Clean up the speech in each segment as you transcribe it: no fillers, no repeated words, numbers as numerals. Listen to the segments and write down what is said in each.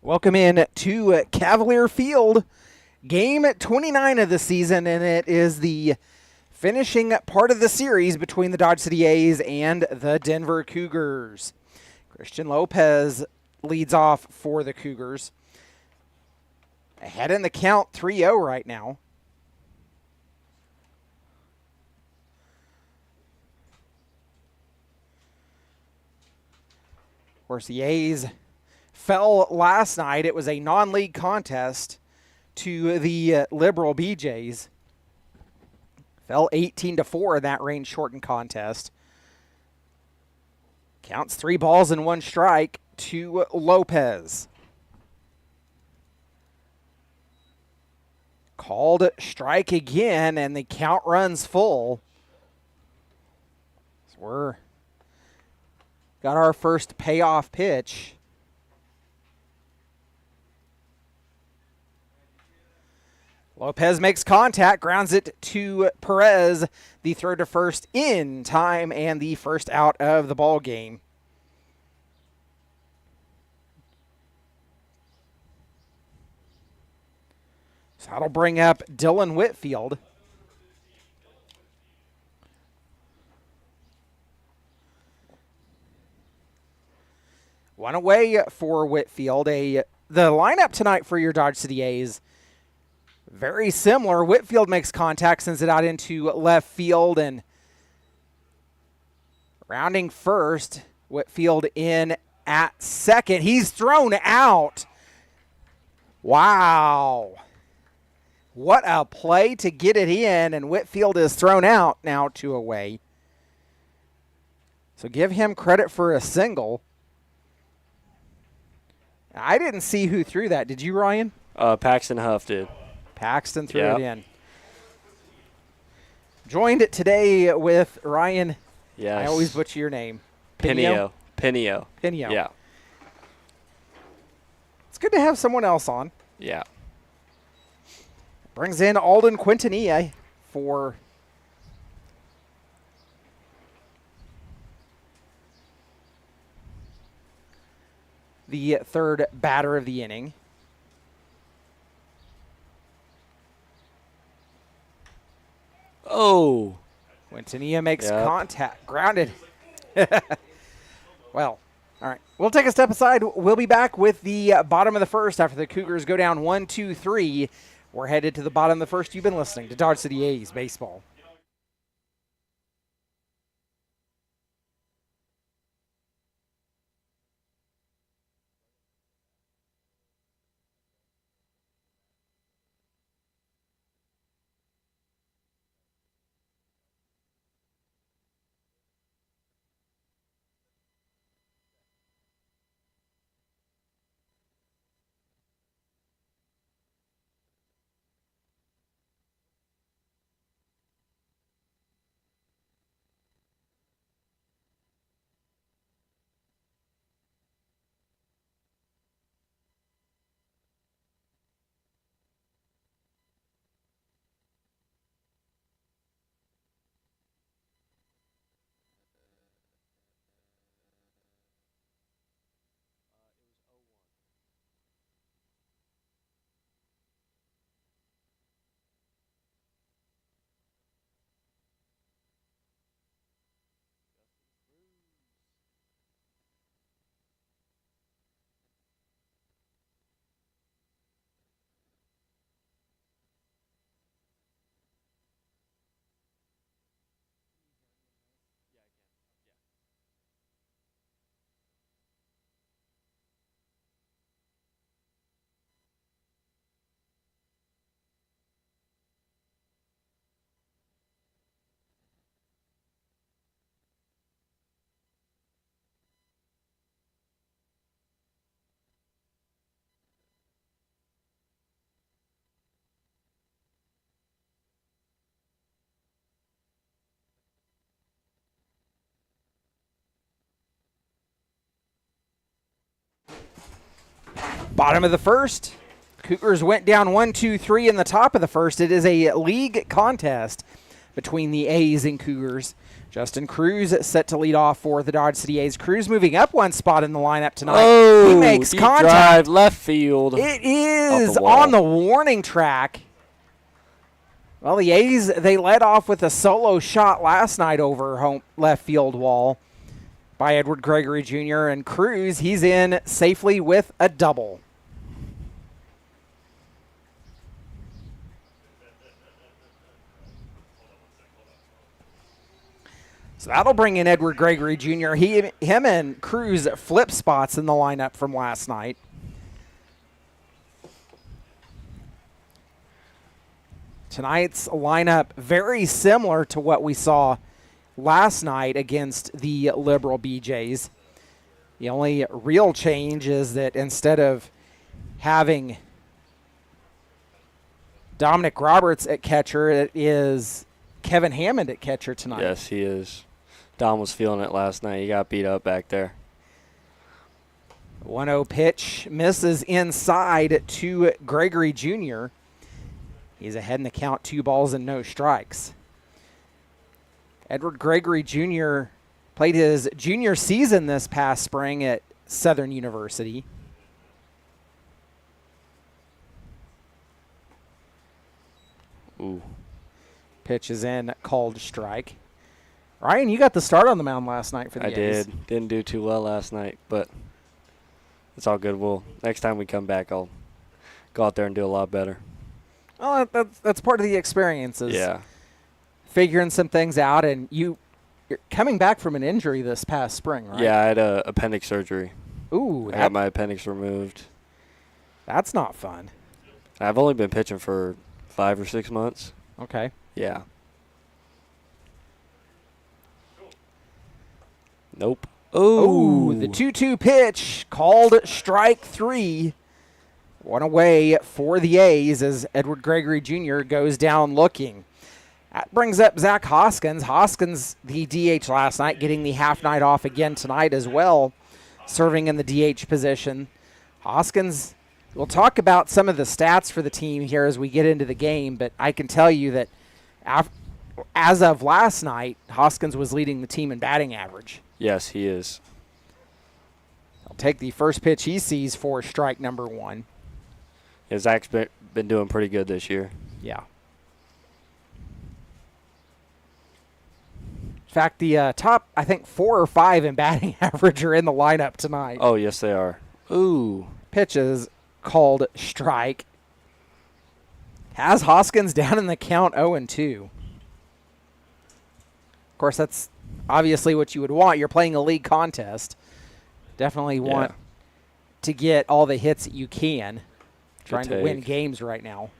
Welcome in to Cavalier Field, game 29 of the season, and it is the finishing part of the series between the Dodge City A's and the Denver Cougars. Christian Lopez leads off for the Cougars. Ahead in the count, 3-0 right now. Of course, the A's fell last night. It was a non-league contest to the Liberal BJs. Fell 18-4 in that rain-shortened contest. Counts 3 balls and 1 strike to Lopez. Called strike again, and the count runs full. So we're got our first payoff pitch. Lopez makes contact, grounds it to Perez, the throw to first in time, and the first out of the ball game. So that'll bring up Dylan Whitfield. One away for Whitfield. The lineup tonight for your Dodge City A's, very similar. Whitfield makes contact, sends it out into left field, and rounding first, Whitfield in at second. He's thrown out. Wow. What a play to get it in, and Whitfield is thrown out now 2 away. So give him credit for a single. I didn't see who threw that. Did you, Ryan? Paxton Huff did. Paxton threw it in. Joined today with Ryan. Yes. I always butcher your name. Pinio. Yeah. It's good to have someone else on. Yeah. Brings in Alden Quintanilla for the third batter of the inning. Oh. Quintanilla makes contact. Grounded. Well, all right. We'll take a step aside. We'll be back with the bottom of the first after the Cougars go down 1-2-3. We're headed to the bottom of the first. You've been listening to Dodge City A's Baseball. Bottom of the first. Cougars went down 1-2-3 in the top of the first. It is a league contest between the A's and Cougars. Justin Cruz set to lead off for the Dodge City A's. Cruz moving up one spot in the lineup tonight. Oh, he makes deep contact. drive, left field. It is the wall. on the warning track. Well, the A's, they led off with a solo shot last night over home left field wall by Edward Gregory Jr. And Cruz, he's in safely with a double. So that'll bring in Edward Gregory Jr. Him and Cruz flip spots in the lineup from last night. Tonight's lineup very similar to what we saw last night against the Liberal BJs. The only real change is that instead of having Dominic Roberts at catcher, it is Kevin Hammond at catcher tonight. Yes, he is. Dom was feeling it last night. He got beat up back there. 1-0 pitch misses inside to Gregory Jr. He's ahead in the count, 2 balls and no strikes. Edward Gregory Jr. played his junior season this past spring at Southern University. Ooh. Pitch is in, called strike. Ryan, you got the start on the mound last night for the A's. did. Didn't do too well last night, but it's all good. Next time we come back, I'll go out there and do a lot better. Well, that's part of the experiences. Yeah. Figuring some things out, and you're coming back from an injury this past spring, right? Yeah, I had a appendix surgery. Ooh. I got my appendix removed. That's not fun. I've only been pitching for 5 or 6 months. Okay. Yeah. Nope. Ooh, the 2-2 pitch called strike 3. One away for the A's as Edward Gregory Jr. goes down looking. That brings up Zach Hoskins. Hoskins, the DH last night, getting the half night off again tonight as well, serving in the DH position. Hoskins, we'll talk about some of the stats for the team here as we get into the game, but I can tell you that as of last night, Hoskins was leading the team in batting average. Yes, he is. I'll take the first pitch he sees for strike number 1. Yeah, Zach's been doing pretty good this year. Yeah. In fact, the top, I think, 4 or 5 in batting average are in the lineup tonight. Oh, yes, they are. Ooh. Pitch is called strike. Has Hoskins down in the count 0-2. Of course, that's obviously what you would want. You're playing a league contest. Definitely want to get all the hits that you can. Trying to win games right now.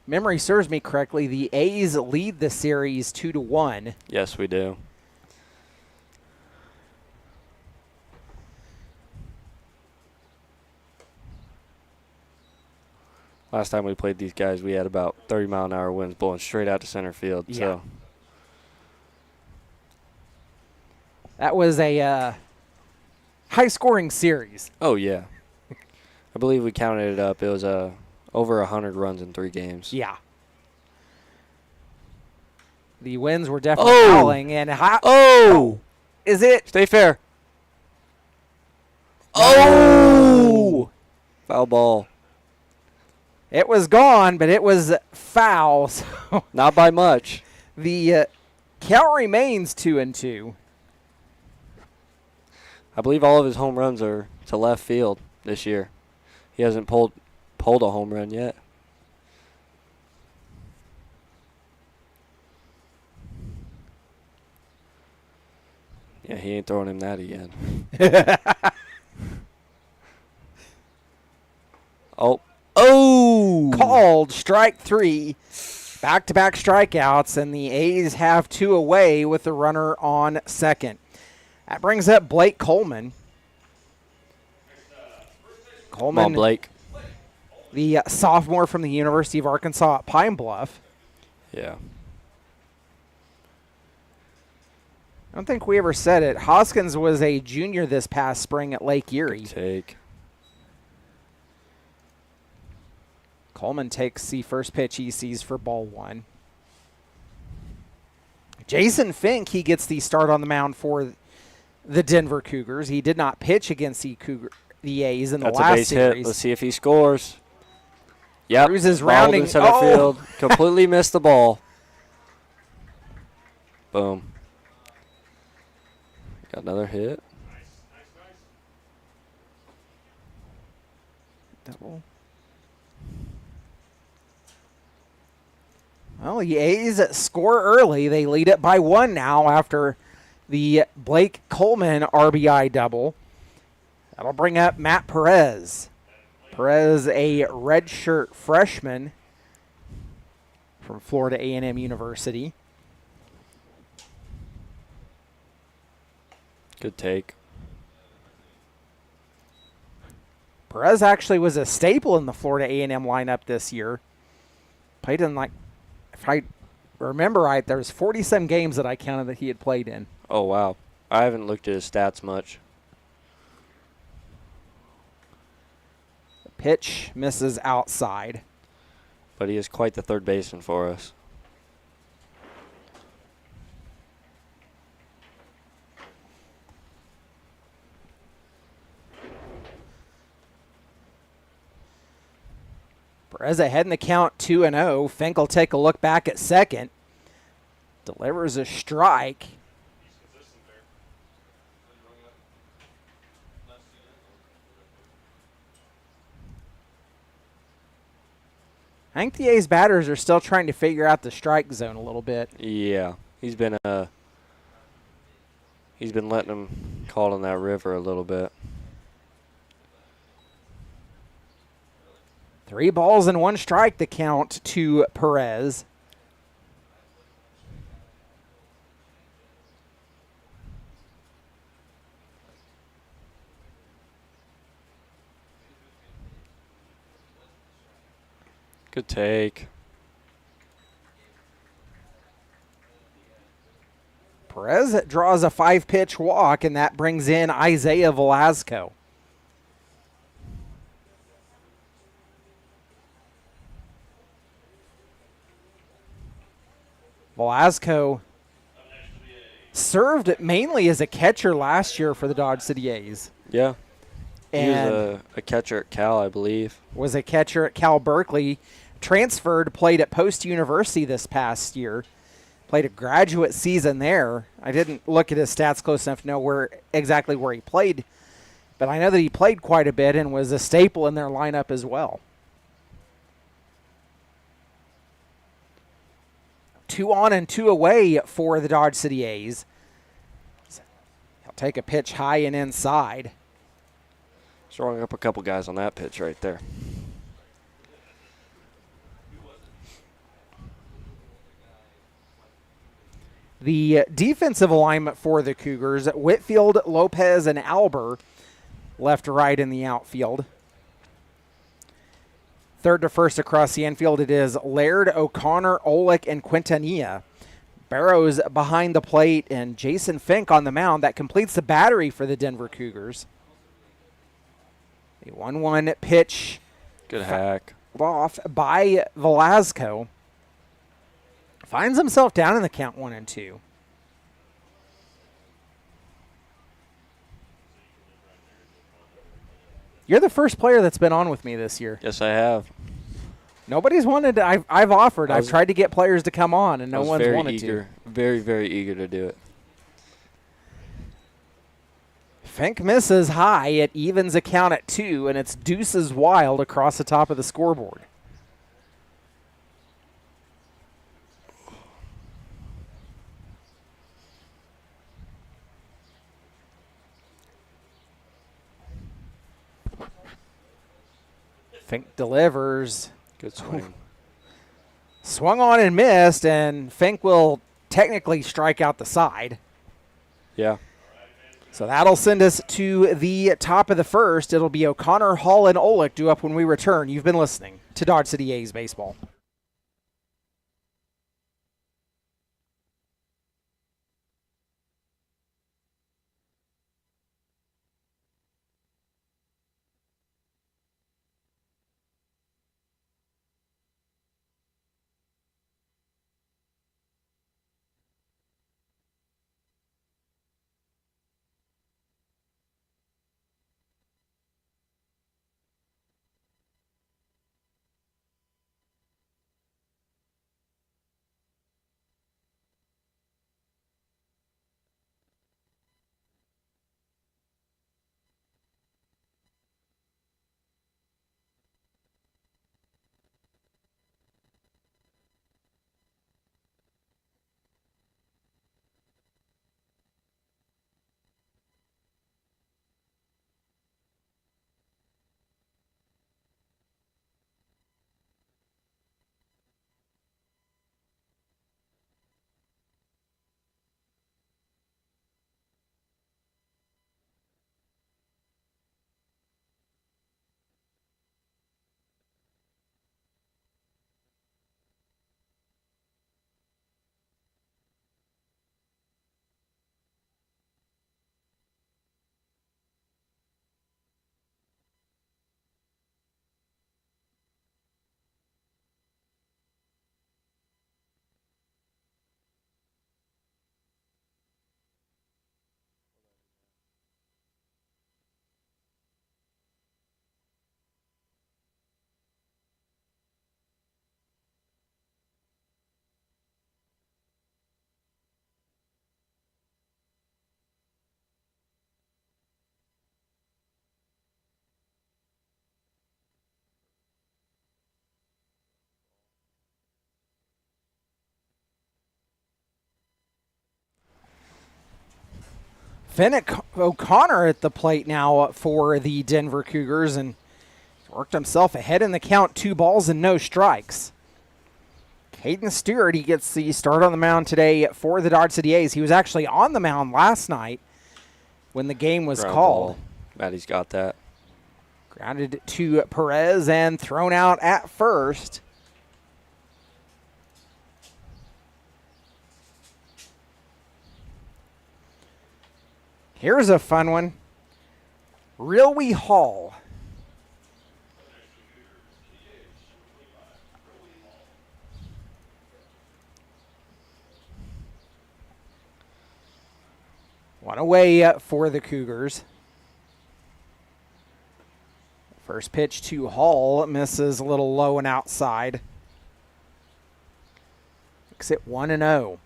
Memory serves me correctly, the A's lead the series 2-1. Yes, we do. Last time we played these guys, we had about 30-mile-an-hour winds blowing straight out to center field. Yeah. So that was a high-scoring series. Oh, yeah. I believe we counted it up. It was over 100 runs in 3 games. Yeah. The winds were definitely howling. And is it? Stay fair. Oh! Foul ball. It was gone, but it was foul. So not by much. The count remains 2-2. I believe all of his home runs are to left field this year. He hasn't pulled a home run yet. Yeah, he ain't throwing him that again. Oh! Called strike 3. Back-to-back strikeouts, and the A's have 2 away with the runner on second. That brings up Blake Coleman. Come on, Blake. The sophomore from the University of Arkansas at Pine Bluff. Yeah. I don't think we ever said it. Hoskins was a junior this past spring at Lake Erie. Good take. Coleman takes the first pitch he sees for ball 1. Jason Fink, he gets the start on the mound for the Denver Cougars. He did not pitch against the A's in the That's last a base series. hit. Let's see if he scores. Yep. Cruz is Balled rounding. in center field. Completely missed the ball. Boom. Got another hit. Double. Well, the A's score early. They lead it by 1 now after the Blake Coleman RBI double. That'll bring up Matt Perez. Perez, a redshirt freshman from Florida A&M University. Good take. Perez actually was a staple in the Florida A&M lineup this year. Played in, like, if I remember right, there was 40-some games that I counted that he had played in. Oh, wow. I haven't looked at his stats much. The pitch misses outside. But he is quite the third baseman for us. Perez ahead in the count 2-0. Fink will take a look back at second. Delivers a strike. I think the A's batters are still trying to figure out the strike zone a little bit. Yeah. He's been letting him call in that river a little bit. 3 balls and 1 strike the count to Perez. Good take. Perez draws a 5-pitch walk, and that brings in Isaiah Velasco. Velasco served mainly as a catcher last year for the Dodge City A's. Yeah. He And was a catcher at Cal, I believe. was a catcher at Cal Berkeley. Transferred, played at Post University this past year. Played a graduate season there. I didn't look at his stats close enough to know exactly where he played, but I know that he played quite a bit and was a staple in their lineup as well. 2 on and 2 away for the Dodge City A's. He'll take a pitch high and inside. Throwing up a couple guys on that pitch right there. The defensive alignment for the Cougars, Whitfield, Lopez, and Alber, left to right in the outfield. Third to first across the infield, it is Laird, O'Connor, Olick, and Quintanilla. Barrows behind the plate, and Jason Fink on the mound. That completes the battery for the Denver Cougars. The 1-1 pitch. Good hack. Off by Velasco. Finds himself down in the count 1-2. You're the first player that's been on with me this year. Yes, I have. Nobody's wanted to, I've offered. I've tried to get players to come on, and no one's wanted to. Very, very eager to do it. Fink misses high. It evens a count at 2, and it's deuces wild across the top of the scoreboard. Fink delivers. Good swing. Swung on and missed, and Fink will technically strike out the side. Yeah. So that'll send us to the top of the first. It'll be O'Connor, Hall, and Olick due up when we return. You've been listening to Dodge City A's Baseball. Finnick O'Connor at the plate now for the Denver Cougars, and worked himself ahead in the count, 2 balls and no strikes. Caden Stewart, he gets the start on the mound today for the Dodge City A's. He was actually on the mound last night when the game was Ground called. ball. Maddie's got that. Grounded to Perez and thrown out at first. Here's a fun one. Riley Hall. One away for the Cougars. First pitch to Hall, misses a little low and outside. Makes it 1-0.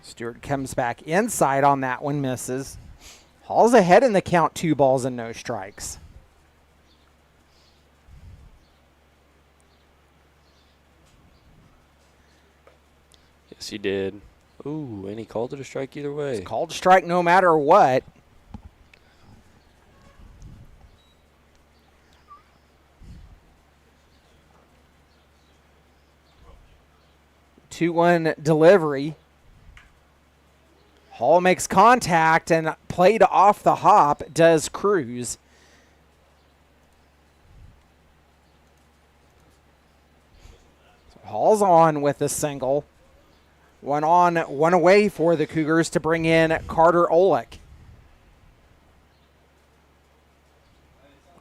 Stewart comes back inside on that one, misses. Hall's ahead in the count, 2 balls and no strikes. Yes, he did. Ooh, and he called it a strike either way. It's called a strike no matter what. Two-one delivery. Hall makes contact and played off the hop does Cruz. So Hall's on with a single. 1 on, 1 away for the Cougars to bring in Carter Olick.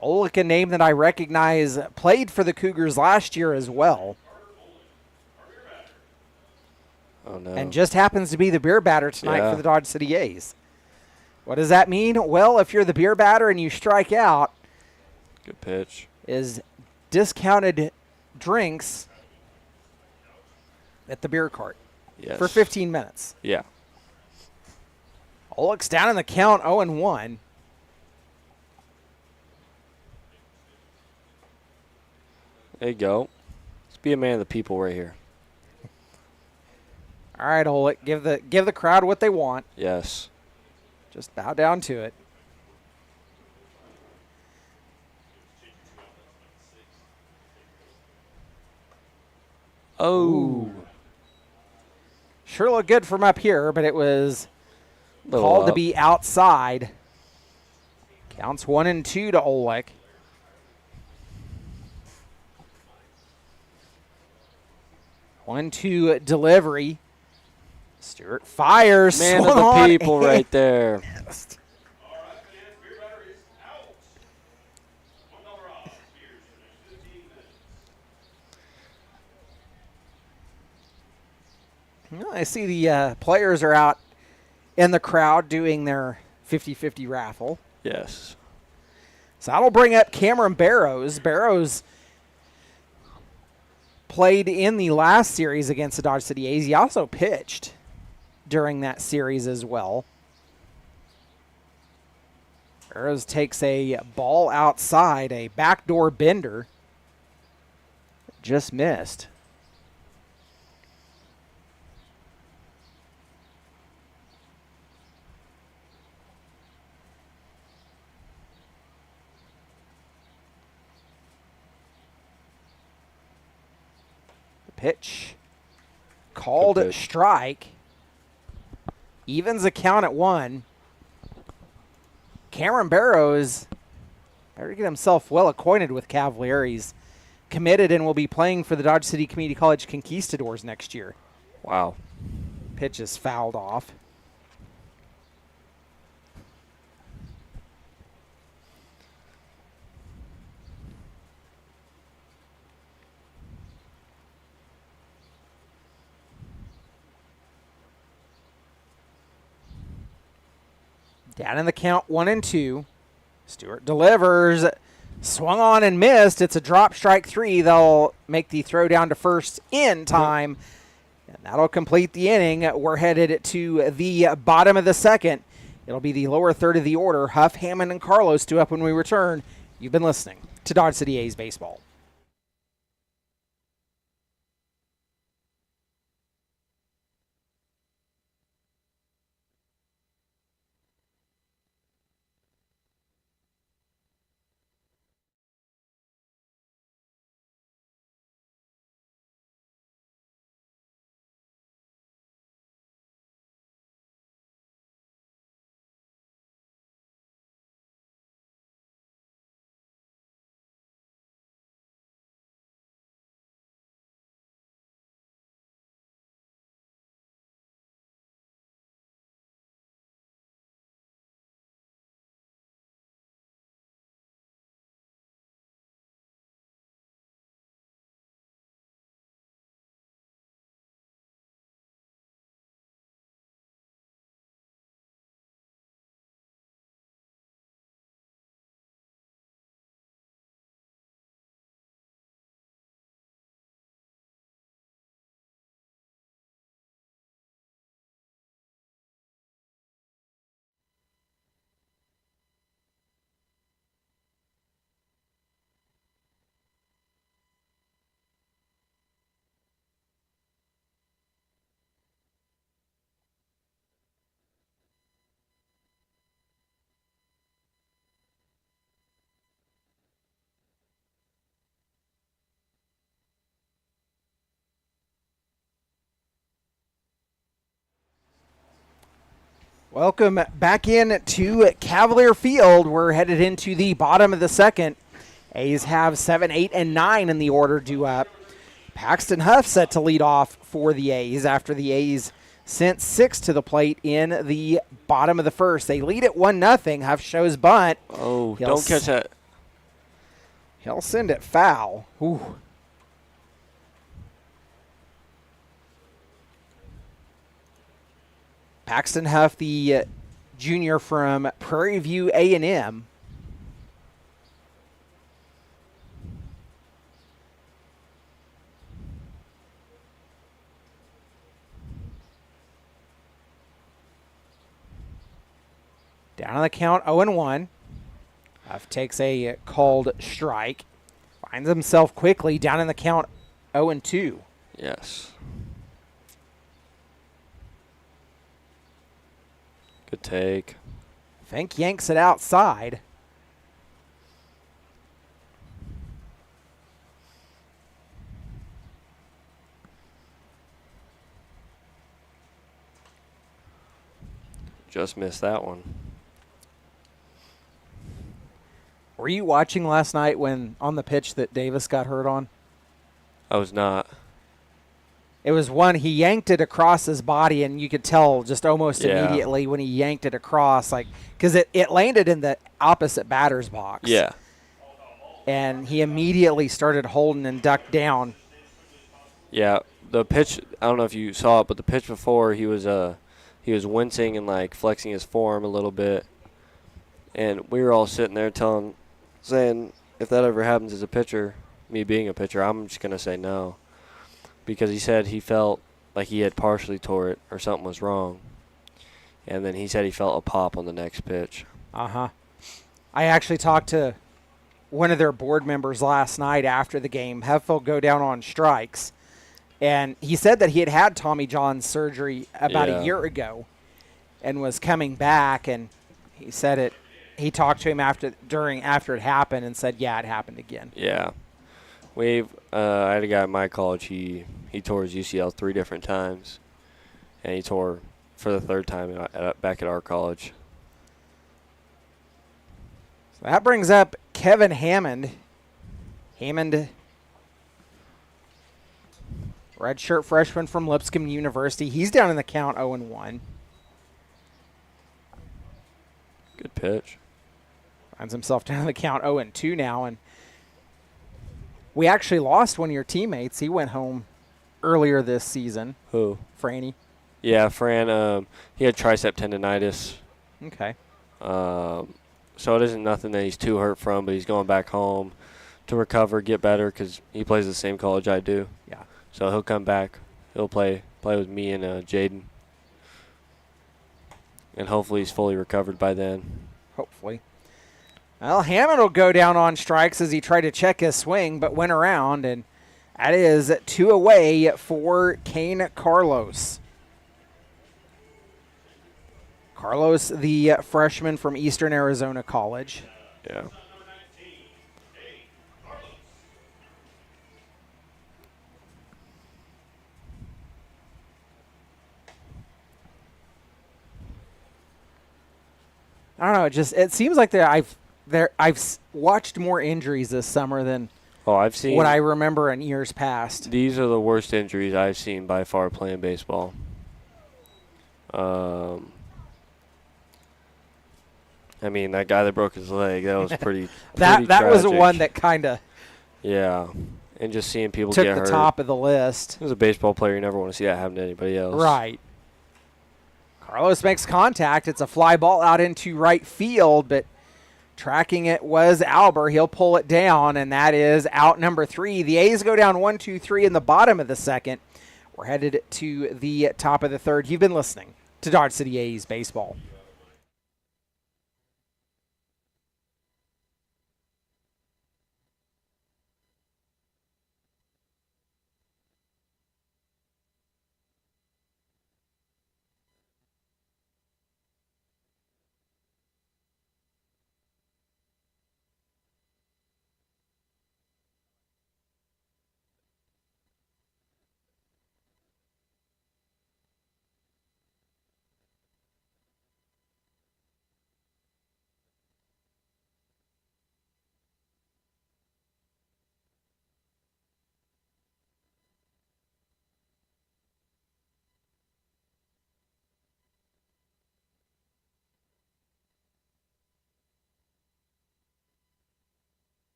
Olick, a name that I recognize, played for the Cougars last year as well. Oh, no. And just happens to be the beer batter tonight for the Dodge City A's. What does that mean? Well, if you're the beer batter and you strike out, good pitch, is discounted drinks at the beer cart for 15 minutes. Yeah. Olick's down in the count, 0-1. There you go. Let's be a man of the people right here. All right, Olick, give the crowd what they want. Yes. Just bow down to it. Oh. Ooh. Sure looked good from up here, but it was called to be outside. Counts 1-2 to Olick. One-two delivery. Stewart fires. Man of the people right there. I see the players are out in the crowd doing their 50-50 raffle. Yes. So that'll bring up Cameron Barrows. Barrows played in the last series against the Dodge City A's. He also pitched during that series as well. Barrows takes a ball outside, a backdoor bender. Just missed. Pitch called a strike. Evens the count at 1. Cameron Barrows better get himself well acquainted with Cavalier. He's committed and will be playing for the Dodge City Community College Conquistadors next year. Wow. Pitch is fouled off. Down in the count, 1-2. Stewart delivers. Swung on and missed. It's a drop strike 3. They'll make the throw down to first in time. And that'll complete the inning. We're headed to the bottom of the second. It'll be the lower third of the order. Huff, Hammond, and Carlos due up when we return. You've been listening to Dodge City A's Baseball. Welcome back in to Cavalier Field. We're headed into the bottom of the second. A's have 7, 8, and 9 in the order due up. Paxton Huff set to lead off for the A's after the A's sent 6 to the plate in the bottom of the first. They lead at 1-0. Huff shows bunt. Oh, don't catch that. He'll send it foul. Ooh. Paxton Huff, the junior from Prairie View A&M. Down on the count, 0-1. Huff takes a called strike. Finds himself quickly down in the count, 0-2. Yes. Good take. Fink yanks it outside. Just missed that one. Were you watching last night when on the pitch that Davis got hurt on? I was not. It was one, he yanked it across his body, and you could tell just almost Yeah. immediately when he yanked it across, like, because it landed in the opposite batter's box. Yeah. And he immediately started holding and ducked down. Yeah. The pitch, I don't know if you saw it, but the pitch before he was wincing and like flexing his forearm a little bit. And we were all sitting there saying, if that ever happens as a pitcher, me being a pitcher, I'm just going to say no. Because he said he felt like he had partially tore it or something was wrong. And then he said he felt a pop on the next pitch. Uh-huh. I actually talked to one of their board members last night after the game. Heffield go down on strikes. And he said that he had had Tommy John surgery about a year ago and was coming back. And he said it. He talked to him after it happened and said, yeah, it happened again. Yeah. I had a guy at my college, he tore his UCL 3 different times, and he tore for the 3rd time back at our college. So that brings up Kevin Hammond. Hammond, redshirt freshman from Lipscomb University. He's down in the count 0-1. Good pitch. Finds himself down in the count 0-2 now, and we actually lost one of your teammates. He went home earlier this season. Who? Franny. Yeah, Fran. He had tricep tendonitis. Okay. So it isn't nothing that he's too hurt from, but he's going back home to recover, get better, because he plays the same college I do. Yeah. So he'll come back. He'll play with me and Jaden. And hopefully he's fully recovered by then. Hopefully. Well, Hammond will go down on strikes as he tried to check his swing, but went around, and that is 2 away for Kane Carlos. Carlos, the freshman from Eastern Arizona College. Yeah. I don't know. It seems like I've watched more injuries this summer than I've seen what I remember in years past. These are the worst injuries I've seen by far playing baseball. I mean, that guy that broke his leg, that was pretty that tragic. was the one that kind of and just seeing people took get the hurt. top of the list. As a baseball player, you never want to see that happen to anybody else. Right. Carlos makes contact. It's a fly ball out into right field, but tracking it was Albert. He'll pull it down, and that is out number 3. The A's go down 1-2-3 in the bottom of the second. We're headed to the top of the third. You've been listening to Dodge City A's Baseball.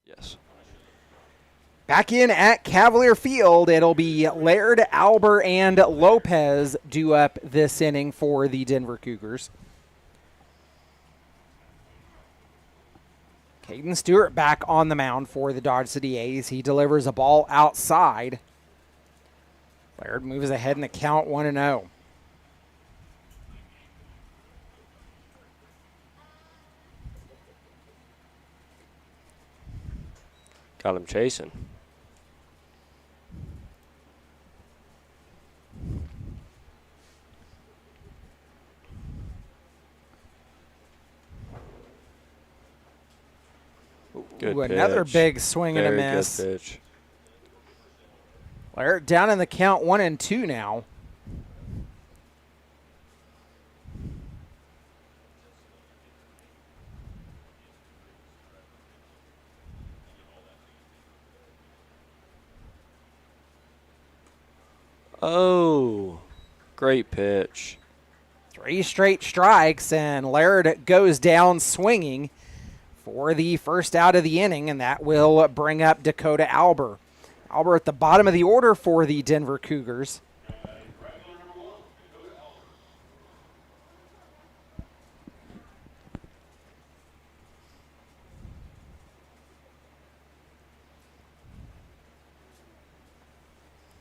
Yes. Back in at Cavalier Field, it'll be Laird, Albert, and Lopez due up this inning for the Denver Cougars. Caden Stewart back on the mound for the Dodge City A's. He delivers a ball outside. Laird moves ahead in the count 1-0. Got him chasing. Good Ooh, another pitch. big swing and a Very miss. good pitch. Laird down in the count 1-2 now. Oh, great pitch. 3 straight strikes, and Laird goes down swinging for the first out of the inning, and that will bring up Dakota Albert. Albert at the bottom of the order for the Denver Cougars.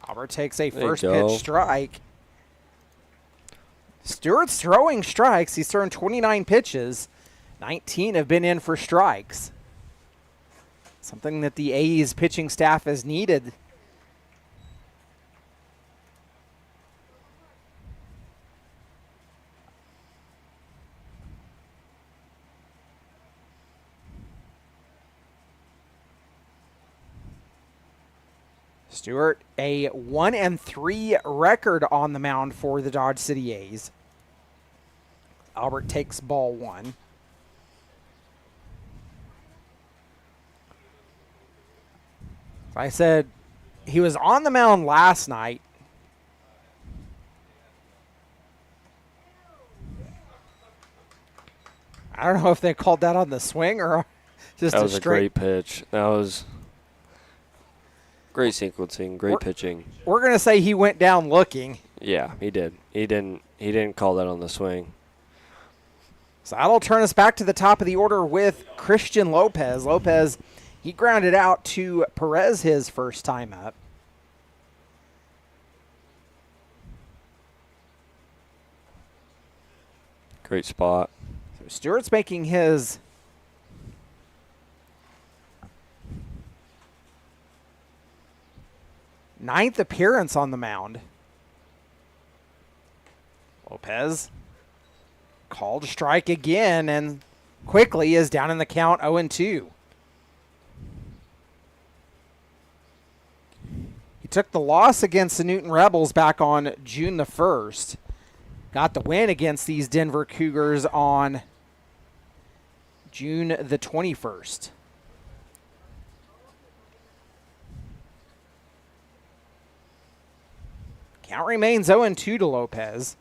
Albert takes a There you first go. pitch strike. Stewart's throwing strikes. He's thrown 29 pitches. 19 have been in for strikes. Something that the A's pitching staff has needed. Stewart, a 1-3 record on the mound for the Dodge City A's. Albert takes ball 1. I said he was on the mound last night. I don't know if they called that on the swing or just That a was a straight. great pitch. That was great sequencing, great pitching. We're going to say he went down looking. Yeah, he did. He didn't call that on the swing. So that'll turn us back to the top of the order with Christian Lopez. Lopez, he grounded out to Perez his first time up. Great spot. So Stewart's making his ninth appearance on the mound. Lopez called strike again and quickly is down in the count 0-2. He took the loss against the Newton Rebels back on June the 1st. Got the win against these Denver Cougars on June the 21st. Count remains 0-2 to Lopez.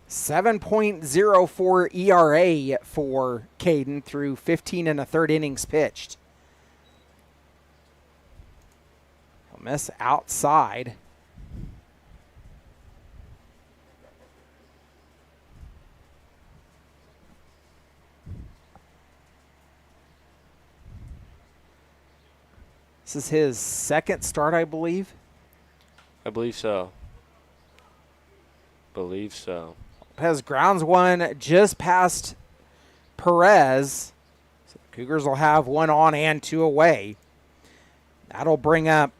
7.04 ERA for Caden through 15 1/3 innings pitched. He'll miss outside. This is his second start, I believe. I believe so. Believe so. Lopez grounds one just past Perez. So the Cougars will have 1 on and 2 away. That'll bring up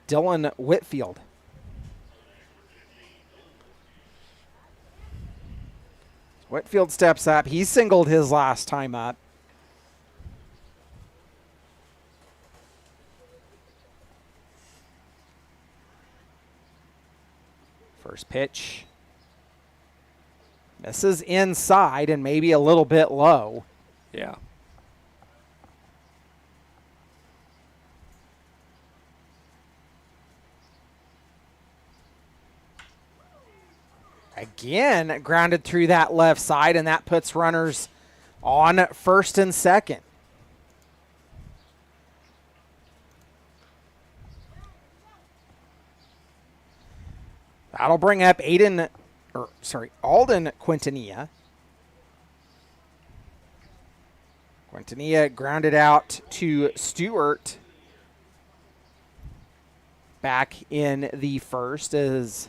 Dylan Whitfield. Whitfield steps up. He singled his last time up. First pitch. Misses inside and maybe a little bit low. Yeah. Again, grounded through that left side, and that puts runners on first and second. That'll bring up Alden Quintanilla. Quintanilla grounded out to Stewart back in the first as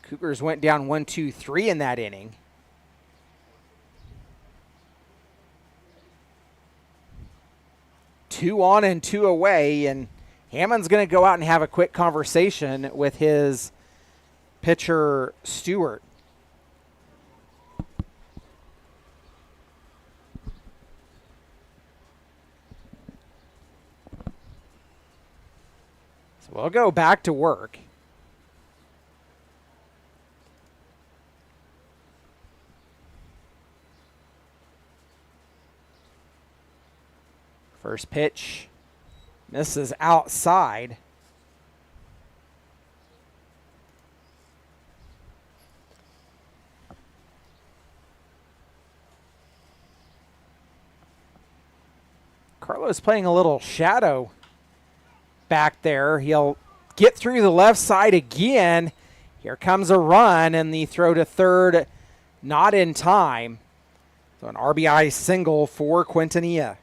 Cougars went down 1-2-3 in that inning. Two on and two away, and Hammond's going to go out and have a quick conversation with his pitcher, Stewart. So we'll go back to work. First pitch misses outside. Carlos playing a little shadow back there. He'll get through the left side again. Here comes a run, and the throw to third not in time. So an RBI single for Quintanilla.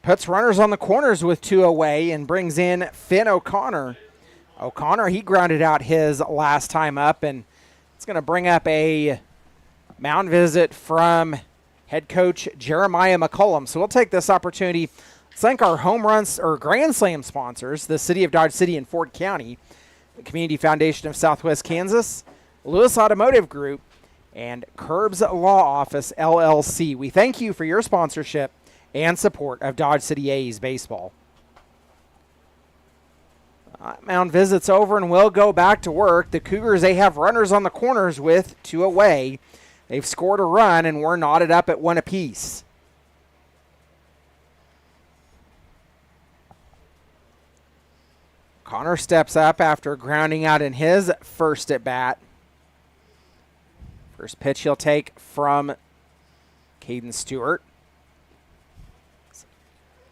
Puts runners on the corners with two away and brings in Finn O'Connor. O'Connor, he grounded out his last time up, and it's going to bring up a mound visit from head coach Jeremiah McCollum. So we'll take this opportunity to thank our home runs or Grand Slam sponsors, the City of Dodge City and Ford County, the Community Foundation of Southwest Kansas, Lewis Automotive Group, and Curbs Law Office, LLC. We thank you for your sponsorship and support of Dodge City A's baseball. Mound visit's over, and we'll go back to work. The Cougars, they have runners on the corners with two away. They've scored a run, and we're knotted up at one apiece. Connor steps up after grounding out in his first at bat. First pitch he'll take from Caden Stewart.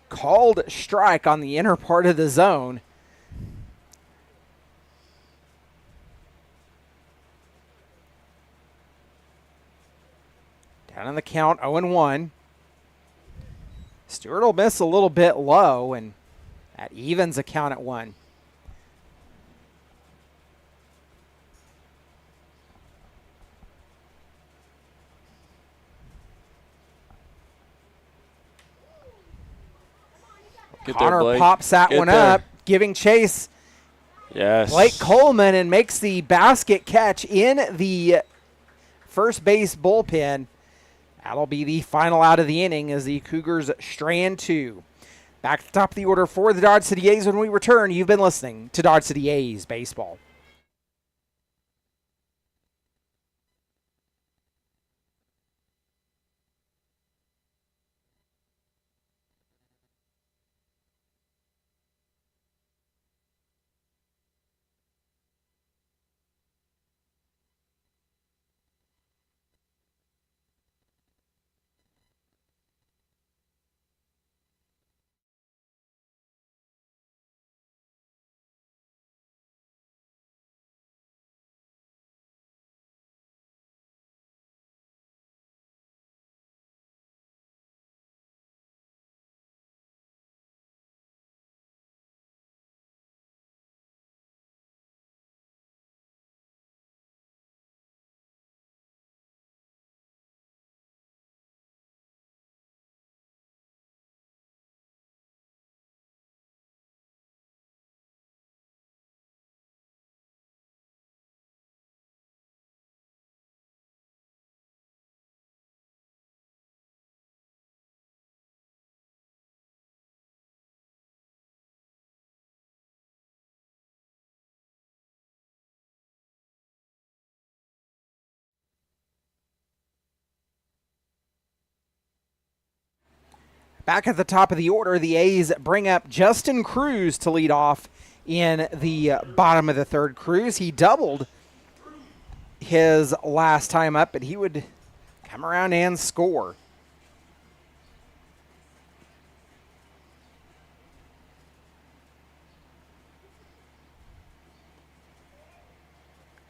Called strike on the inner part of the zone. Down on the count, 0-1. Stewart will miss a little bit low, and that evens the count at 1. Connor pops that one up, giving chase. Yes. Blake Coleman, and makes the basket catch in the first base bullpen. That'll be the final out of the inning as the Cougars strand 2. Back to the top of the order for the Dodge City A's when we return. You've been listening to Dodge City A's Baseball. Back at the top of the order, the A's bring up Justin Cruz to lead off in the bottom of the third. Cruz, he doubled his last time up, but he would come around and score.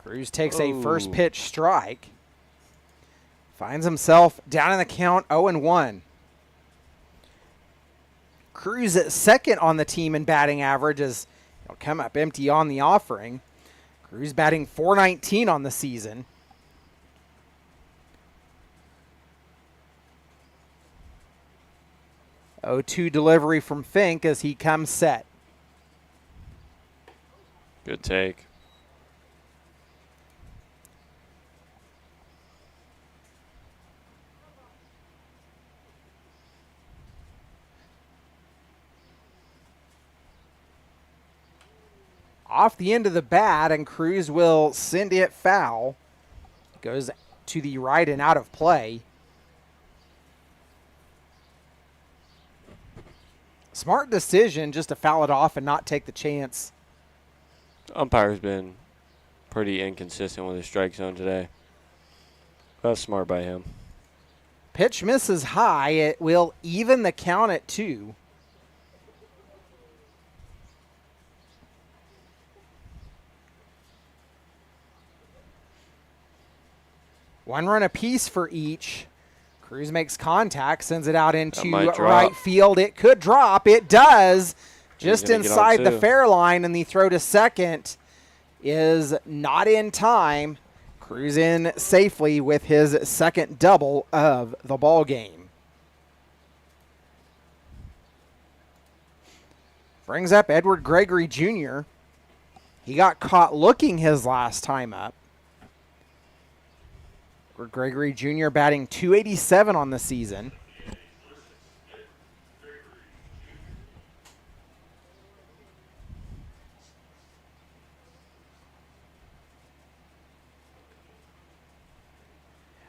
Cruz takes a first pitch strike. Finds himself down in the count 0-1. Cruz at second on the team in batting average as he'll come up empty on the offering. Cruz batting .419 on the season. Oh, 2 delivery from Fink as he comes set. Good take. Off the end of the bat, and Cruz will send it foul. Goes to the right and out of play. Smart decision just to foul it off and not take the chance. Umpire's been pretty inconsistent with his strike zone today. That's smart by him. Pitch misses high. It will even the count at 2. One run apiece for each. Cruz makes contact, sends it out into right field. It could drop. It does. Just inside the fair line, and the throw to second is not in time. Cruz in safely with his second double of the ball game. Brings up Edward Gregory Jr. He got caught looking his last time up. Gregory Jr. batting .287 on the season.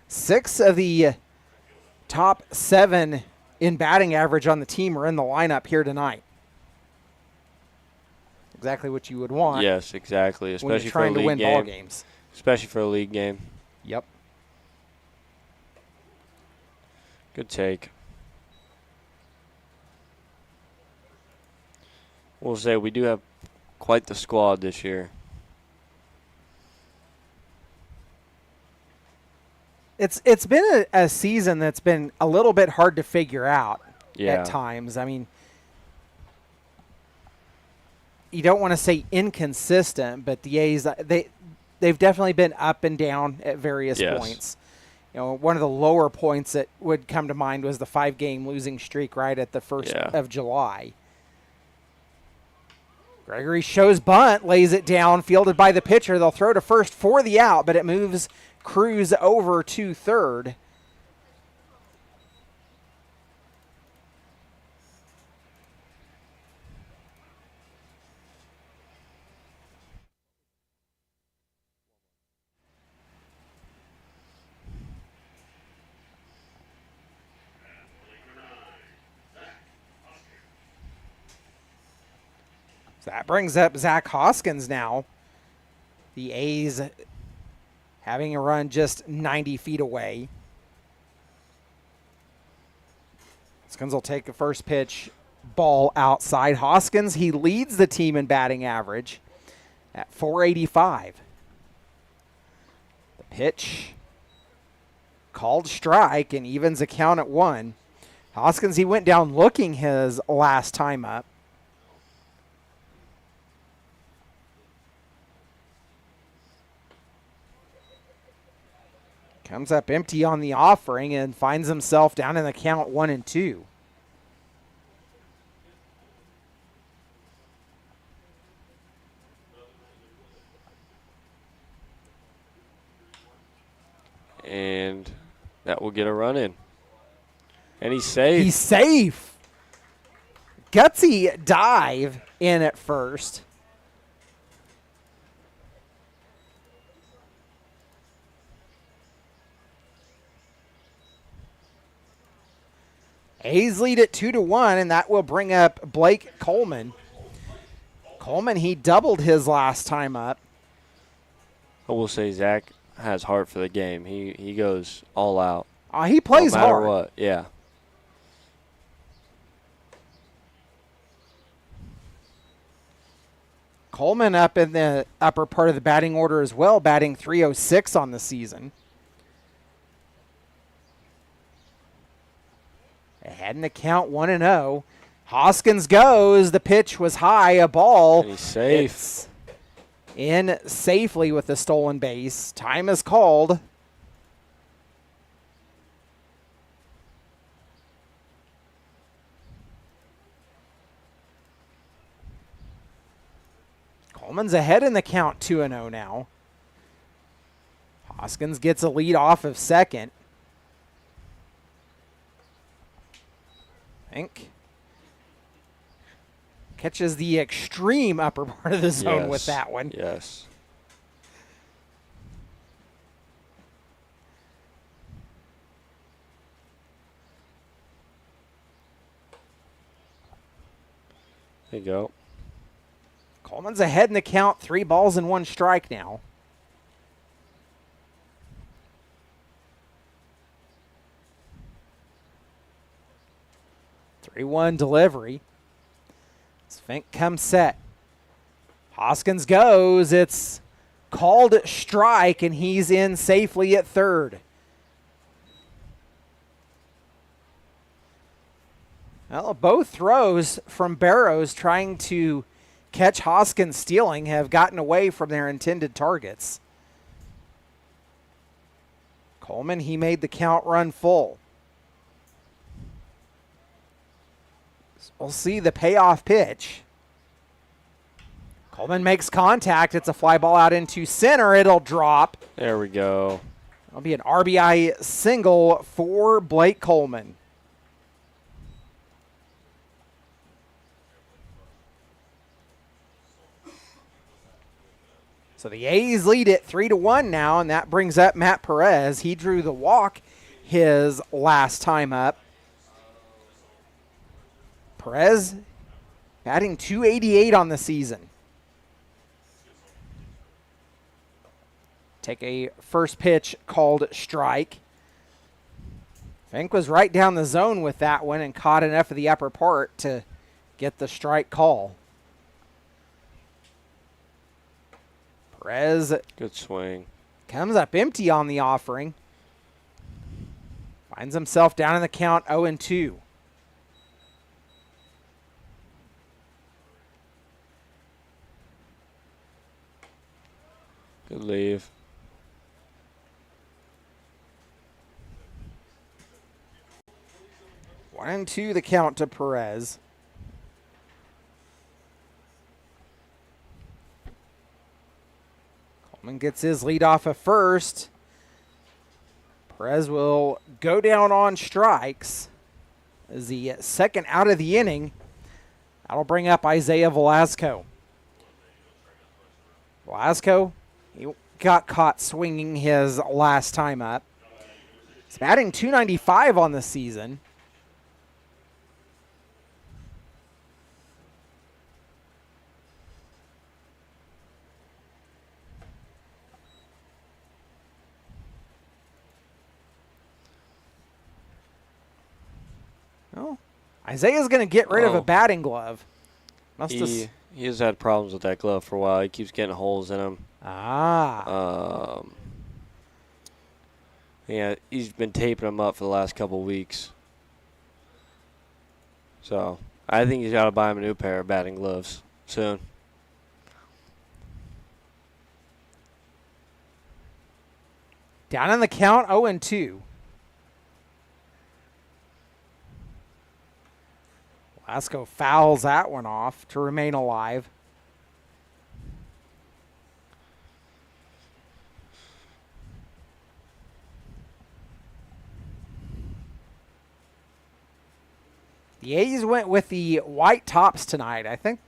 Six of the top 7 in batting average on the team are in the lineup here tonight. Exactly what you would want. Yes, exactly. Especially when you're trying for a to win league game. ball games. Especially for a league game. Yep. Good take. We'll say we do have quite the squad this year. It's been a season that's been a little bit hard to figure out at times. I mean, you don't want to say inconsistent, but the A's, they've definitely been up and down at various points. You know, one of the lower points that would come to mind was the 5-game losing streak right at the 1st of July. Gregory shows bunt, lays it down, fielded by the pitcher. They'll throw to first for the out, but it moves Cruz over to third. That brings up Zach Hoskins now. The A's having a run just 90 feet away. Hoskins will take the first pitch, ball outside. Hoskins, he leads the team in batting average at .485. The pitch called strike and evens the count at 1. Hoskins, he went down looking his last time up. Comes up empty on the offering and finds himself down in the count 1-2. And that will get a run in. And he's safe. He's safe. Gutsy dive in at first. A's lead at 2-1, and that will bring up Blake Coleman. Coleman, he doubled his last time up. I will say Zach has heart for the game. He goes all out. He plays no matter hard. what, yeah. Coleman up in the upper part of the batting order as well, batting .306 on the season. Ahead in the count, 1-0. Hoskins goes. The pitch was high, a ball. And he's safe. It's in safely with the stolen base. Time is called. Coleman's ahead in the count, 2-0 now. Hoskins gets a lead off of second. Fink catches the extreme upper part of the zone with that one. Yes. There you go. Coleman's ahead in the count, 3 balls and 1 strike now. Three-one delivery. Fink comes set. Hoskins goes. It's called strike, and he's in safely at third. Well, both throws from Barrows trying to catch Hoskins stealing have gotten away from their intended targets. Coleman, he made the count run full. We'll see the payoff pitch. Coleman makes contact. It's a fly ball out into center. It'll drop. There we go. It'll be an RBI single for Blake Coleman. So the A's lead it 3-1 now, and that brings up Matt Perez. He drew the walk his last time up. Perez batting .288 on the season. Take a first pitch called strike. Fink was right down the zone with that one and caught enough of the upper part to get the strike call. Perez. Good swing. Comes up empty on the offering. Finds himself down in the count 0-2. Good leave. One and two the count to Perez. Coleman gets his lead off of first. Perez will go down on strikes as the second out of the inning. That'll bring up Isaiah Velasco. Velasco, he got caught swinging his last time up. He's batting .295 on the season. Oh, Isaiah's going to get rid of a batting glove. He has had problems with that glove for a while. He keeps getting holes in them. Yeah, he's been taping them up for the last couple weeks. So I think he's got to buy him a new pair of batting gloves soon. Down on the count, 0-2. Velasco fouls that one off to remain alive. The A's went with the white tops tonight. I think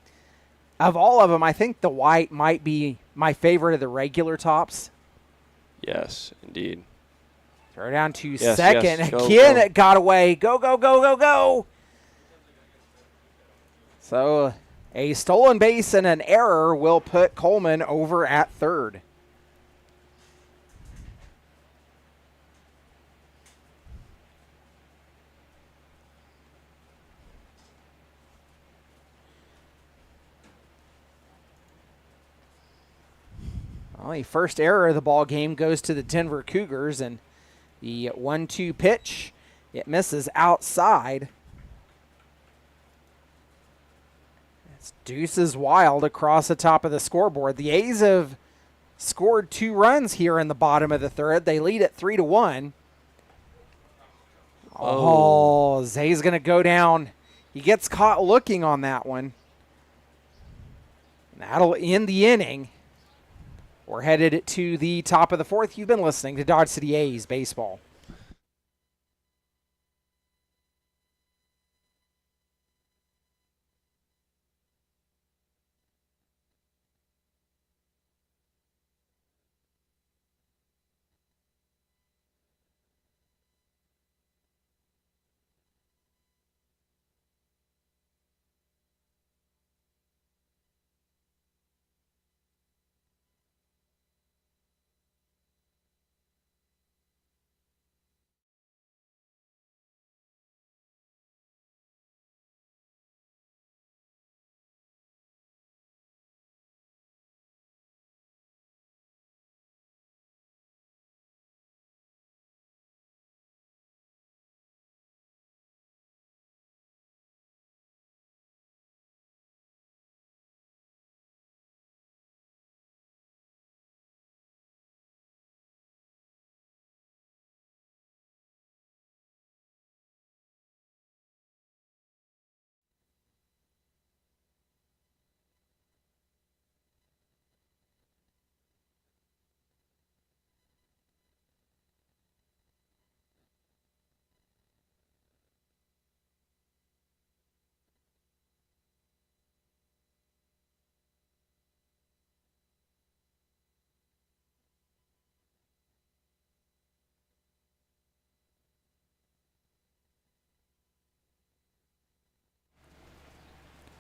of all of them, I think the white might be my favorite of the regular tops. Yes, indeed. Throw down to Yes, second. yes. Go, Again, go. it got away. Go, go, go, go, go. So a stolen base and an error will put Coleman over at third. Well, the first error of the ball game goes to the Denver Cougars, and the 1-2 pitch, it misses outside. It's deuces wild across the top of the scoreboard. The A's have scored 2 runs here in the bottom of the third. They lead at 3-1. Oh, Zay's going to go down. He gets caught looking on that one. That'll end the inning. We're headed to the top of the fourth. You've been listening to Dodge City A's baseball.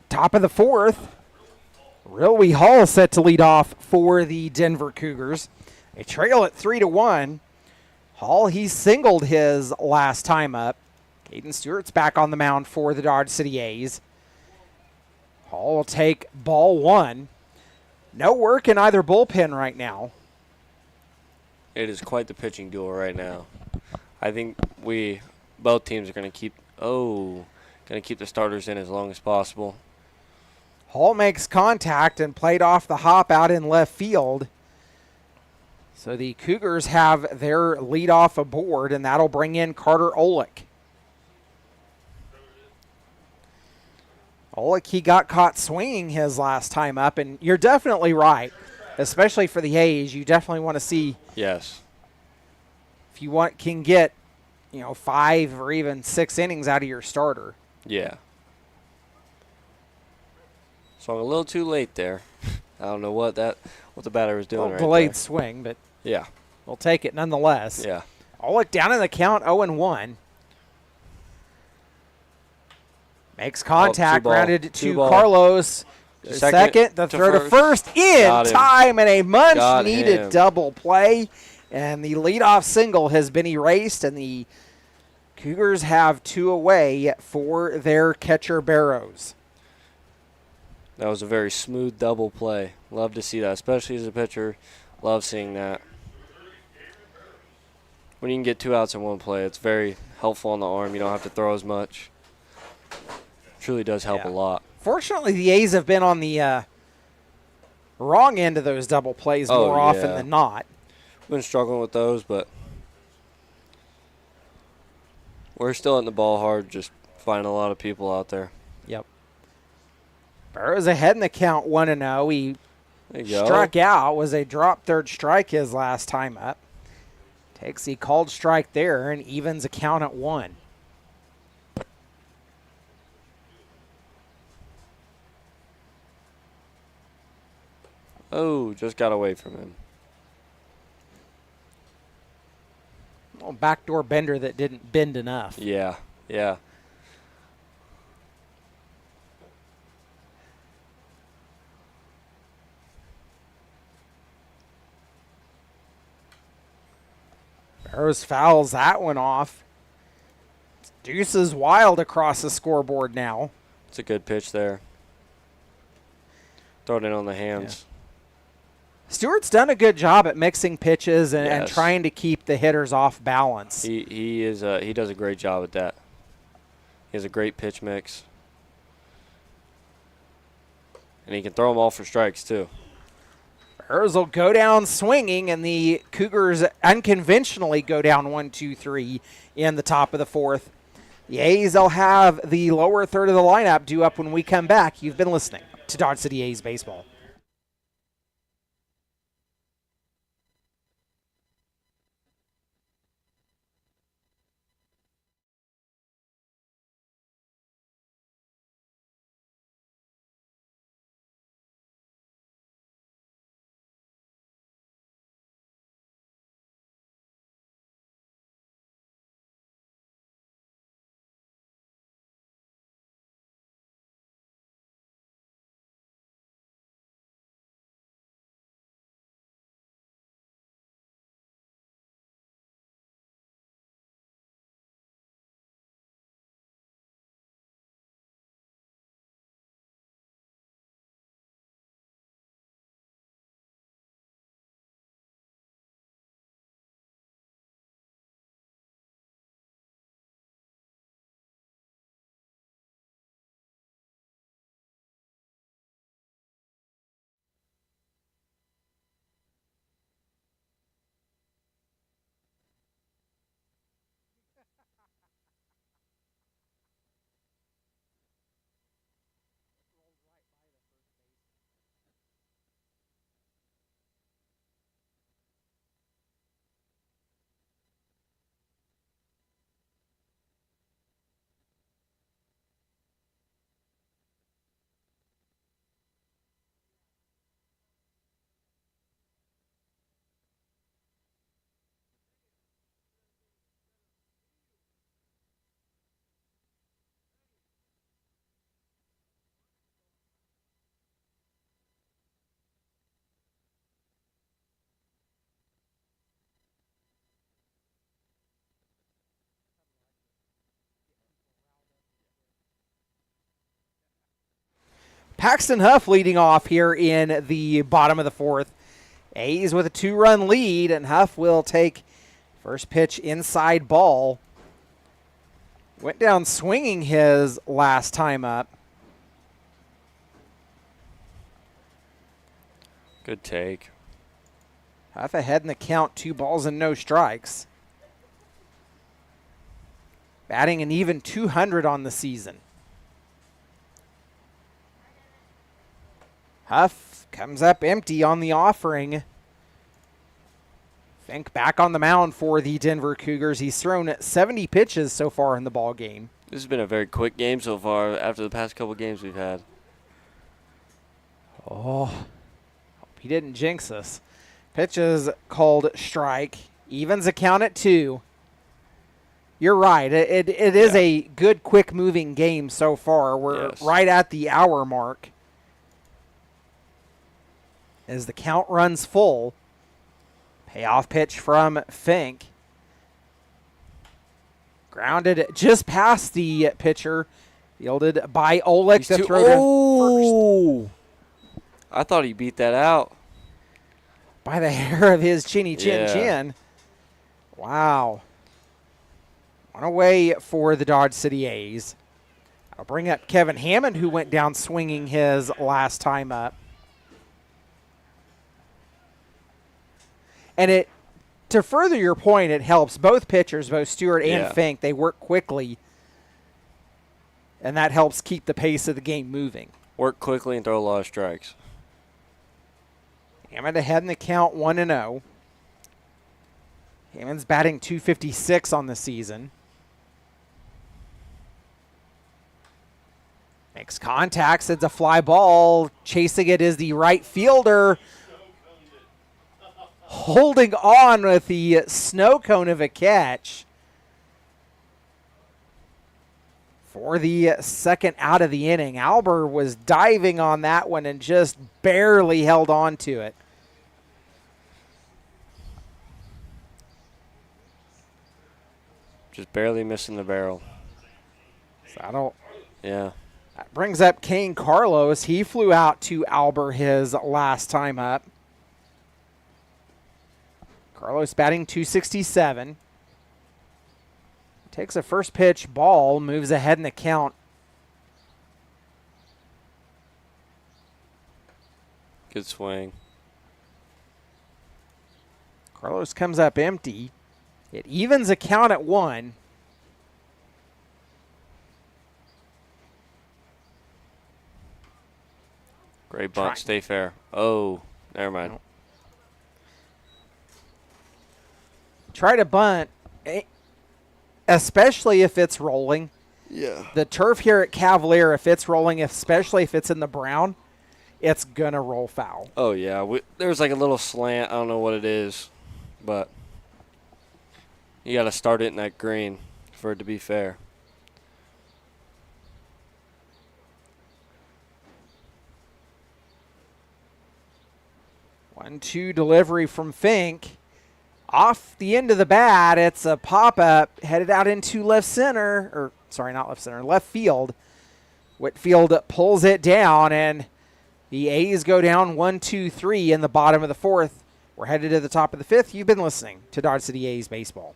Top of the fourth. Riley Hall set to lead off for the Denver Cougars. They trail at 3-1. Hall, he singled his last time up. Caden Stewart's back on the mound for the Dodge City A's. Hall will take ball 1. No work in either bullpen right now. It is quite the pitching duel right now. I think both teams are going to keep the starters in as long as possible. Hall makes contact and played off the hop out in left field. So the Cougars have their leadoff aboard, and that'll bring in Carter Olick. Olick, he got caught swinging his last time up, and you're definitely right, especially for the A's. You definitely want to see Yes. if you can get 5 or even 6 innings out of your starter. Yeah. Swung a little too late there. I don't know what the batter was doing right Delayed there. swing, but Yeah. we'll take it nonetheless. Yeah. Olick down in the count, 0-1. Makes contact, ball. grounded Two to ball. Carlos. Second, the throw to first, in Got him. time, and a Got much-needed him. double play. And the leadoff single has been erased, and the Cougars have 2 away for their catcher Barrows. That was a very smooth double play. Love to see that, especially as a pitcher. Love seeing that. When you can get 2 outs in one play, it's very helpful on the arm. You don't have to throw as much. Truly does help a lot. Fortunately, the A's have been on the wrong end of those double plays more often than not. Been struggling with those, but we're still hitting the ball hard, just finding a lot of people out there. Yep. Barrows ahead in the count 1-0. He There you go. struck out, was a drop third strike his last time up. Takes the called strike there and evens a count at 1. Oh, just got away from him. A backdoor bender that didn't bend enough. Yeah, yeah. Barrows fouls that one off. Deuces wild across the scoreboard now. It's a good pitch there. Throw it in on the hands. Yeah. Stewart's done a good job at mixing pitches and, Yes. and trying to keep the hitters off balance. He does a great job at that. He has a great pitch mix. And he can throw them all for strikes, too. Barrows will go down swinging, and the Cougars unconventionally go down 1-2-3 in the top of the fourth. The A's will have the lower third of the lineup due up when we come back. You've been listening to Dodge City A's Baseball. Paxton Huff leading off here in the bottom of the fourth. A's with a 2-run lead, and Huff will take first pitch inside ball. Went down swinging his last time up. Good take. Huff ahead in the count, 2 balls and no strikes. Batting an even 200 on the season. Huff comes up empty on the offering. Fink back on the mound for the Denver Cougars. He's thrown 70 pitches so far in the ball game. This has been a very quick game so far after the past couple games we've had. Oh, hope he didn't jinx us. Pitch is called strike. Evens a count at 2. You're right. It is a good, quick-moving game so far. We're right at the hour mark. As the count runs full, payoff pitch from Fink. Grounded just past the pitcher. Fielded by Oleg to throw to first. I thought he beat that out. By the hair of his chinny chin chin. Wow. On away for the Dodge City A's. I'll bring up Kevin Hammond, who went down swinging his last time up. And to further your point, it helps both pitchers, both Stewart and Fink. They work quickly, and that helps keep the pace of the game moving. Work quickly and throw a lot of strikes. Hammond ahead in the count, 1-0. Hammond's batting .256 on the season. Makes contact, sends a fly ball. Chasing it is the right fielder. holding on with the snow cone of a catch for the second out of the inning. Albert was diving on that one and just barely held on to it. Just barely missing the barrel. So Yeah. that brings up Kane Carlos. He flew out to Albert his last time up. Carlos batting .267. Takes a first pitch ball, moves ahead in the count. Good swing. Carlos comes up empty. It evens a count at 1. Great bunt. Stay fair. Oh, never mind. Try to bunt, especially if it's rolling. Yeah. The turf here at Cavalier, if it's rolling, especially if it's in the brown, it's going to roll foul. Oh, yeah. There's like a little slant. I don't know what it is, but you got to start it in that green for it to be fair. One-two delivery from Fink. Off the end of the bat, it's a pop-up headed out into left center, or sorry, not left center, left field. Whitfield pulls it down, and the A's go down 1-2-3 in the bottom of the 4th. We're headed to the top of the 5th. You've been listening to Dodge City A's baseball.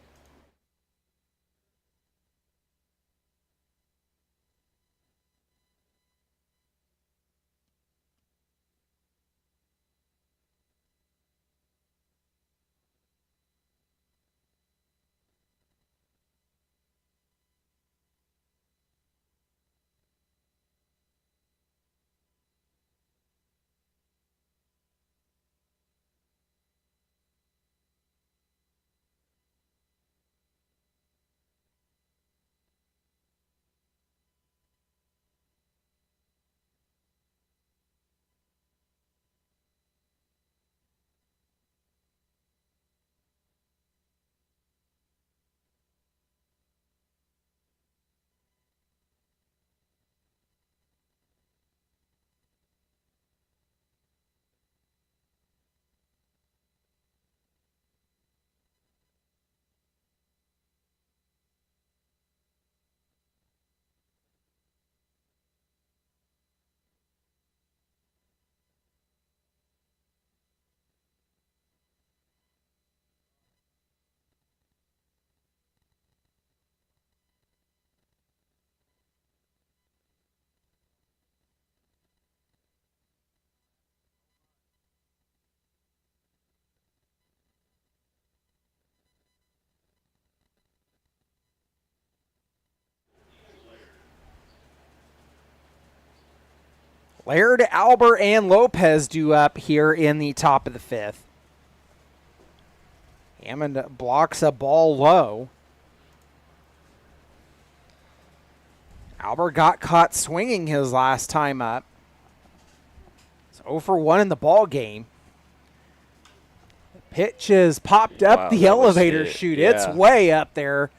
Laird, Albert, and Lopez due up here in the top of the 5th. Hammond blocks a ball low. Albert got caught swinging his last time up. It's 0 for 1 in the ball game. The pitch is popped up the elevator chute. Yeah. It's way up there.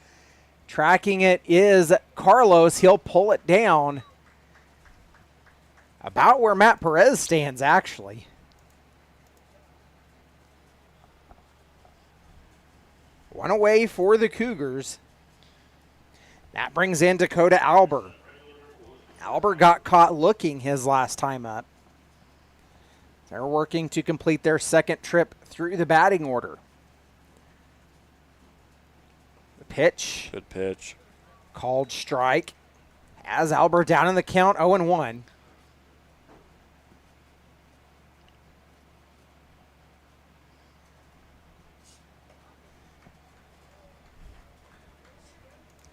Tracking it is Carlos. He'll pull it down. About where Matt Perez stands, actually. One away for the Cougars. That brings in Dakota Albert. Albert got caught looking his last time up. They're working to complete their second trip through the batting order. The pitch. Good pitch. Called strike. Has Albert down in the count 0-1.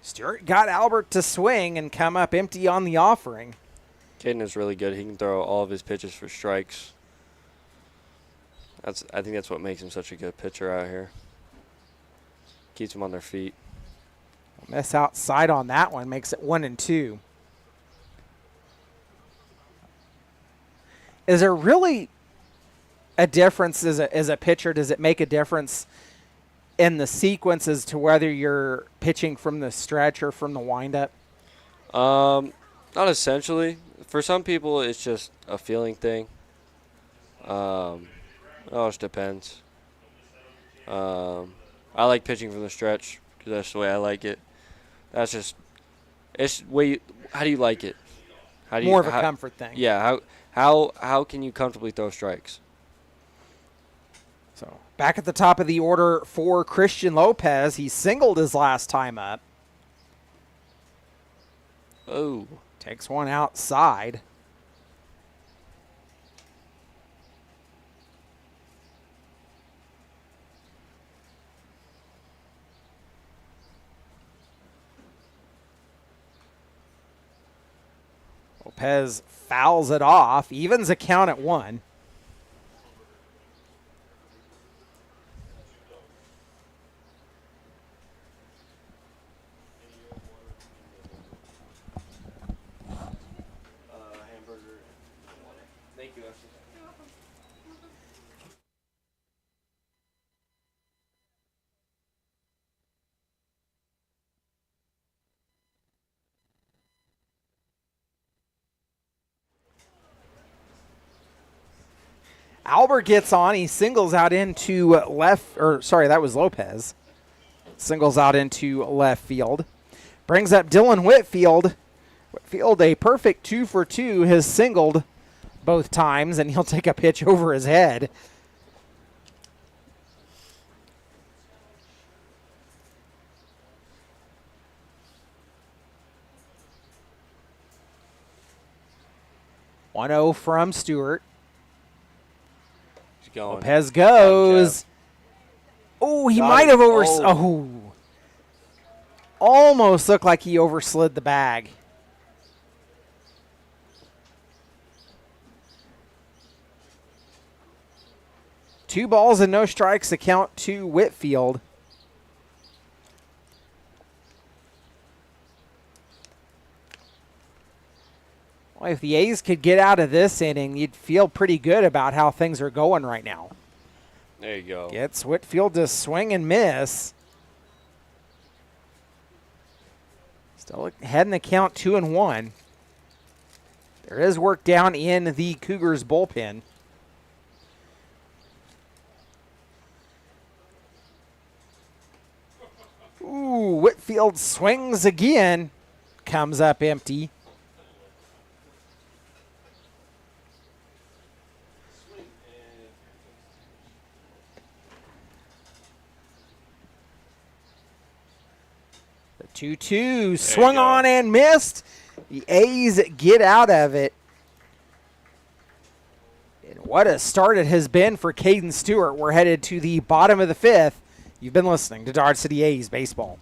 Stewart got Albert to swing and come up empty on the offering. Caden is really good. He can throw all of his pitches for strikes. I think that's what makes him such a good pitcher out here. Keeps them on their feet. Miss outside on that one, makes it 1-2. Is there really a difference as a pitcher? Does it make a difference in the sequence as to whether you're pitching from the stretch or from the windup? Not essentially. For some people, it's just a feeling thing. It all just depends. I like pitching from the stretch because that's the way I like it. That's just it's way. How do you like it? How do you? More of a how, comfort thing. Yeah. How can you comfortably throw strikes? So back at the top of the order for Christian Lopez. He singled his last time up. Oh. Takes one outside. Lopez fouls it off, evens a count at 1. Hamburger. Thank you. Albert gets on. He singles out into left, or sorry, that was Lopez. Singles out into left field. Brings up Dylan Whitfield. Whitfield, a perfect 2 for 2, has singled both times, and he'll take a pitch over his head. One-0 from Stewart. He's going. Lopez goes. Oh, he might have almost looked like he overslid the bag. Two balls and no strikes, account to Whitfield. Well, if the A's could get out of this inning, you'd feel pretty good about how things are going right now. There you go. Gets Whitfield to swing and miss. Still heading the count 2-1. There is work down in the Cougars bullpen. Ooh, Whitfield swings again. Comes up empty. The 2-2 swung on and missed. The A's get out of it. And what a start it has been for Caden Stewart. We're headed to the bottom of the 5th. You've been listening to Dodge City A's Baseball.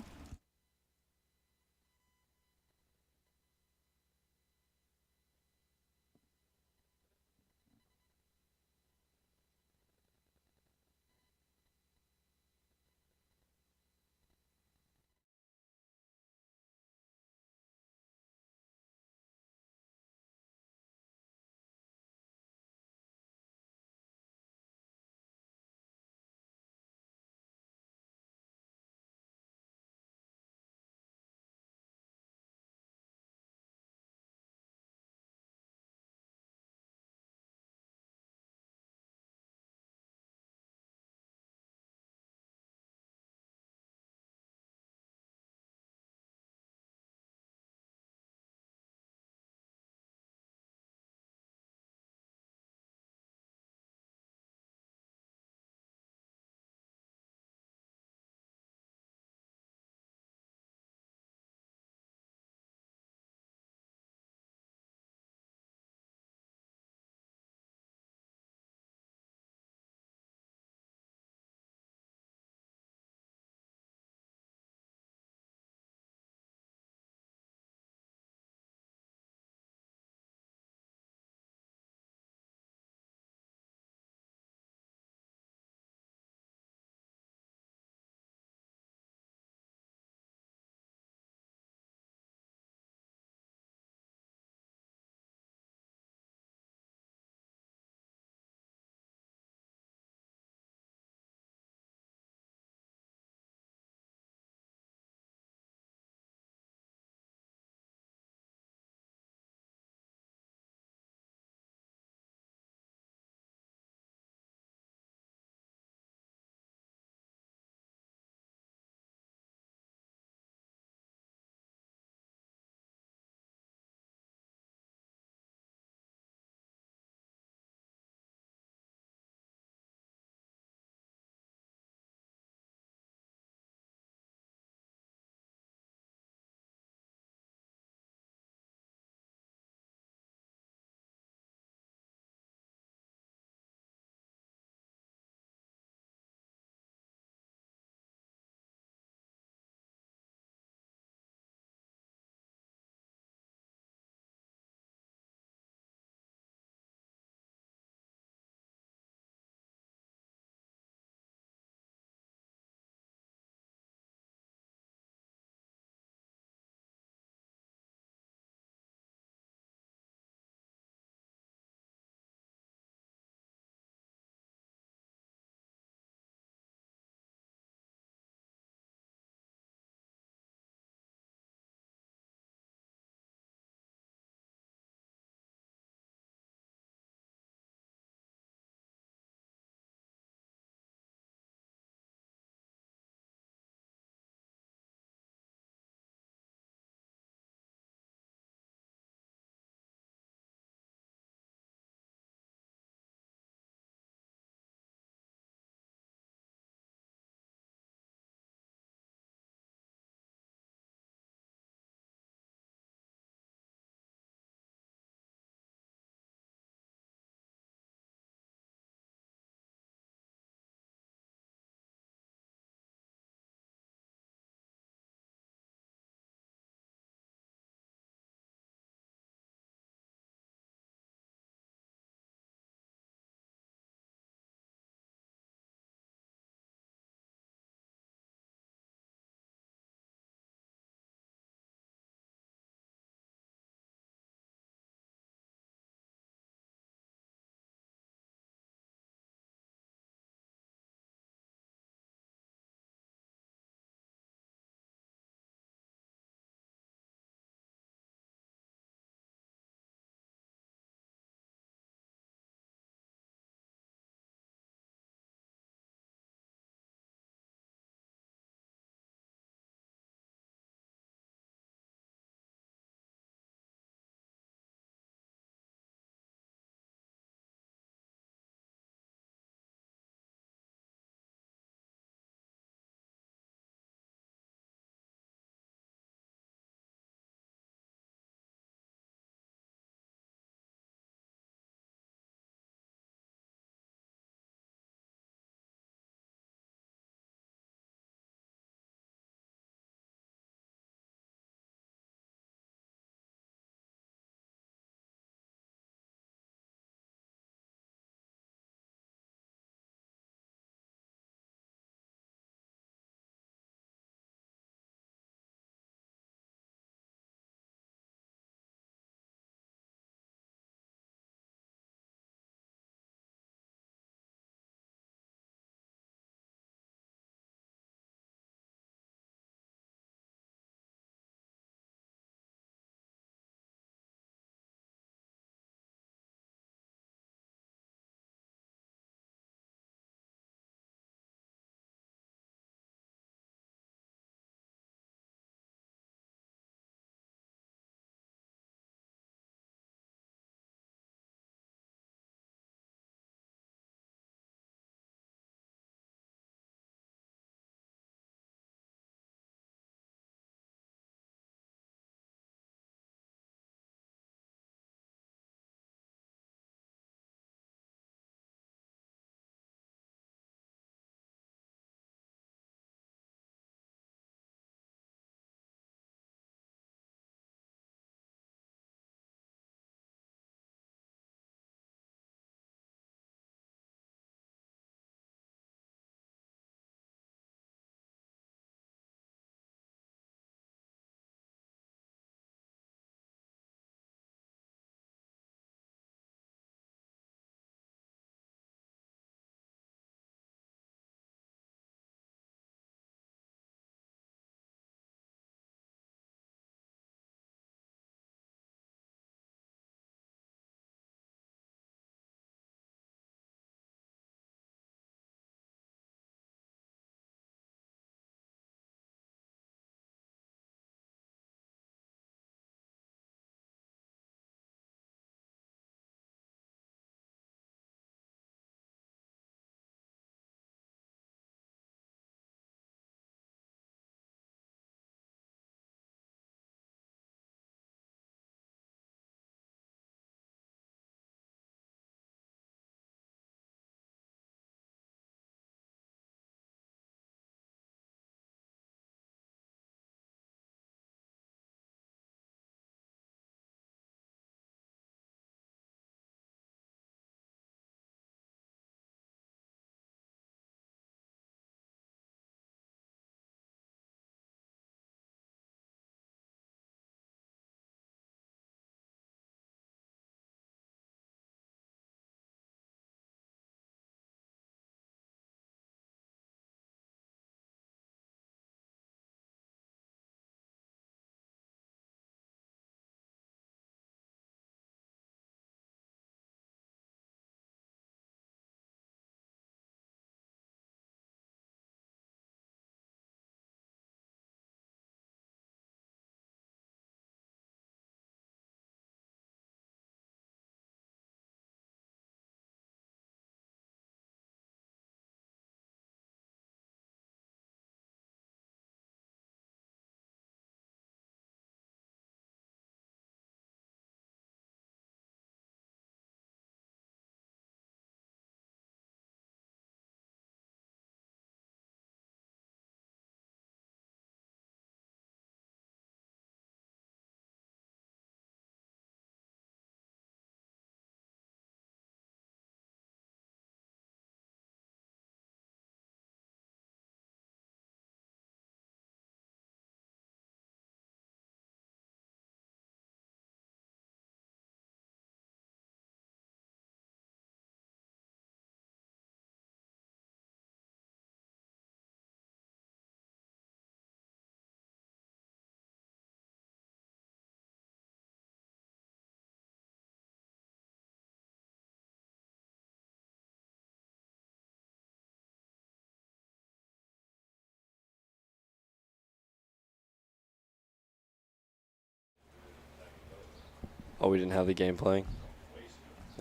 Oh, we didn't have the game playing?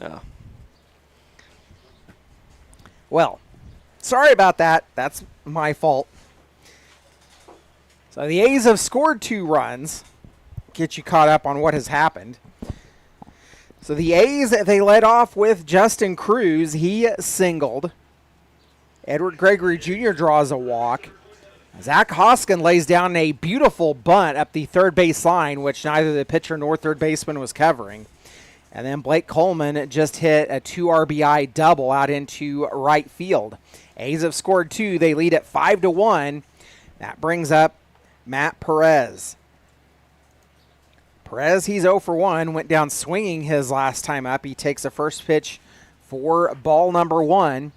Yeah. Well, sorry about that. That's my fault. So the A's have scored 2 runs. Get you caught up on what has happened. So the A's, they led off with Justin Cruz. He singled. Edward Gregory Jr. draws a walk. Zach Hoskin lays down a beautiful bunt up the third base line, which neither the pitcher nor third baseman was covering. And then Blake Coleman just hit a 2 RBI double out into right field. A's have scored 2. They lead at 5-1. That brings up Matt Perez. Perez, he's 0 for 1, went down swinging his last time up. He takes a first pitch for ball number 1.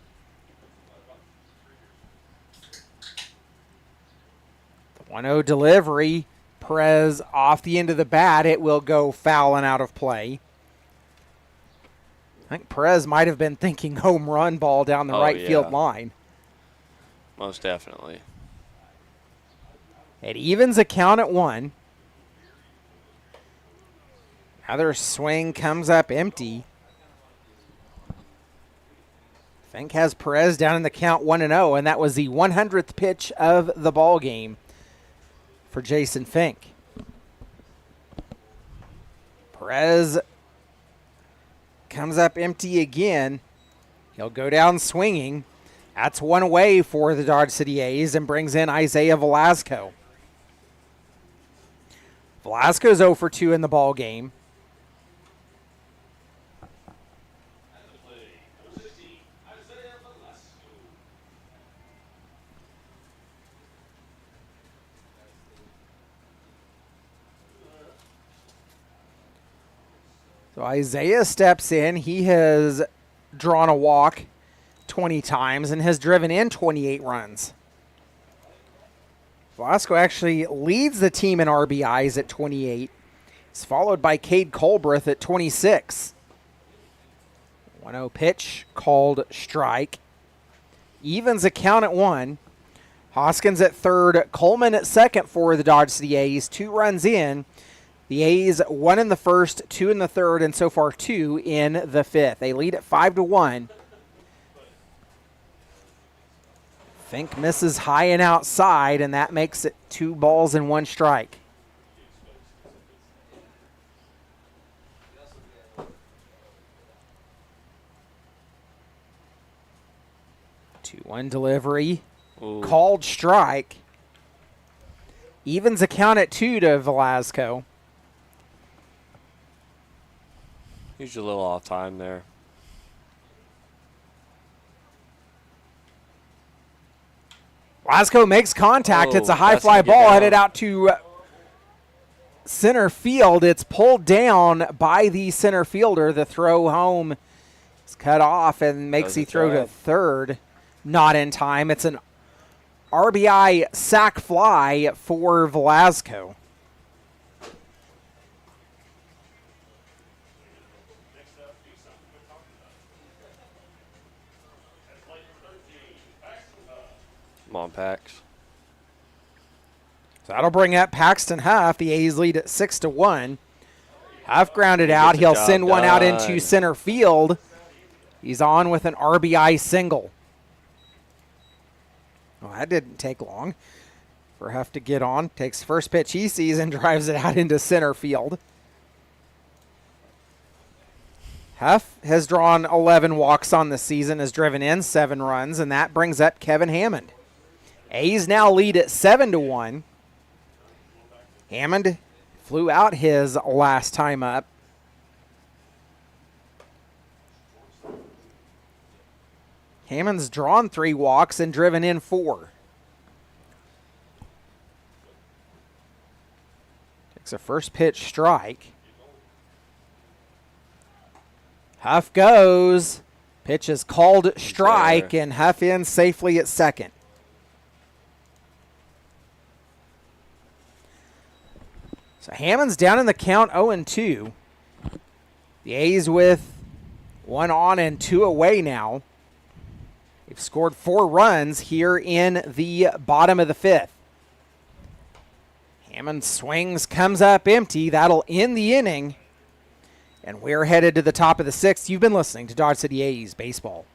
The 1-0 delivery. Perez off the end of the bat. It will go foul and out of play. I think Perez might have been thinking home run ball down the right field line. Most definitely. It evens a count at 1. Another swing comes up empty. Fink has Perez down in the count 1-0, and that was the 100th pitch of the ball game for Jason Fink. Perez comes up empty again. He'll go down swinging. That's 1 away for the Dodge City A's and brings in Isaiah Velasco. Velasco's 0 for 2 in the ball game. So Isaiah steps in. He has drawn a walk 20 times and has driven in 28 runs. Velasco actually leads the team in RBIs at 28. He's followed by Cade Colbreth at 26. 1-0 pitch called strike. Evens a count at 1. Hoskins at third. Coleman at second for the Dodge City A's. 2 runs in. The A's 1 in the first, 2 in the third, and so far 2 in the fifth. They lead at 5-1. Fink misses high and outside, and that makes it 2 balls and 1 strike. Two 2-1 delivery. Ooh. Called strike. Evens a count at 2 to Velasco. He's a little off time there. Velasco makes contact. It's a high fly ball headed out to center field. It's pulled down by the center fielder. The throw home is cut off and makes the throw to third. Not in time. It's an RBI sac fly for Velasco. Come on, Pax. So that'll bring up Paxton Huff. The A's lead at 6-1. Huff grounded out. He'll send one out into center field. He's on with an RBI single. Well, that didn't take long for Huff to get on. Takes first pitch he sees and drives it out into center field. Huff has drawn 11 walks on the season, has driven in 7 runs, and that brings up Kevin Hammond. A's now lead at 7-1. Hammond flew out his last time up. Hammond's drawn 3 walks and driven in 4. Takes a first pitch strike. Huff goes. Pitch is called strike, and Huff in safely at second. So Hammond's down in the count 0-2. The A's with 1 on and 2 away now. They've scored 4 runs here in the bottom of the 5th. Hammond swings, comes up empty. That'll end the inning. And we're headed to the top of the 6th. You've been listening to Dodge City A's Baseball.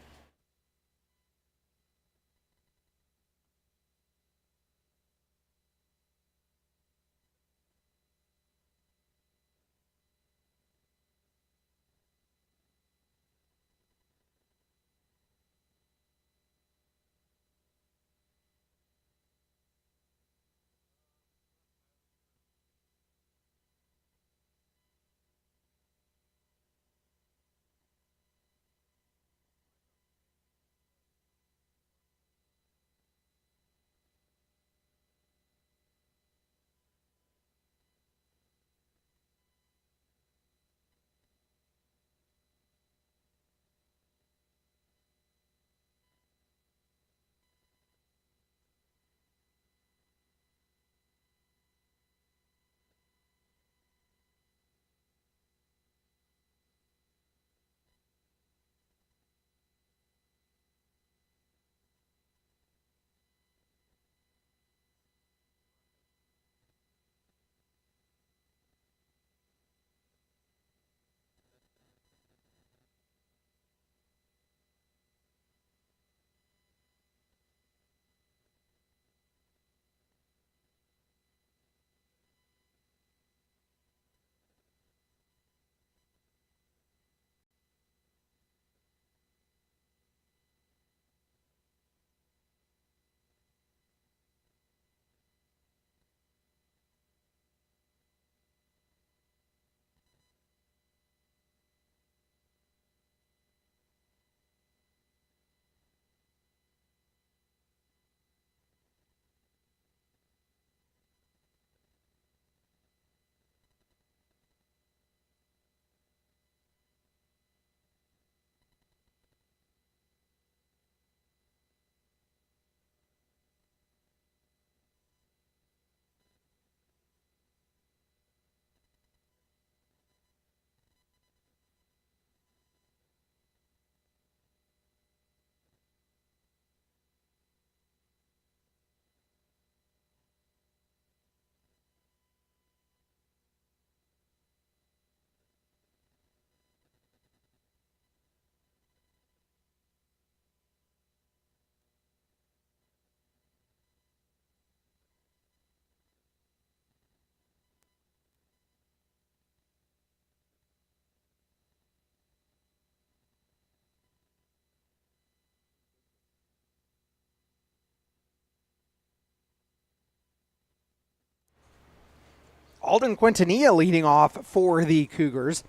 Alden Quintanilla leading off for the Cougars.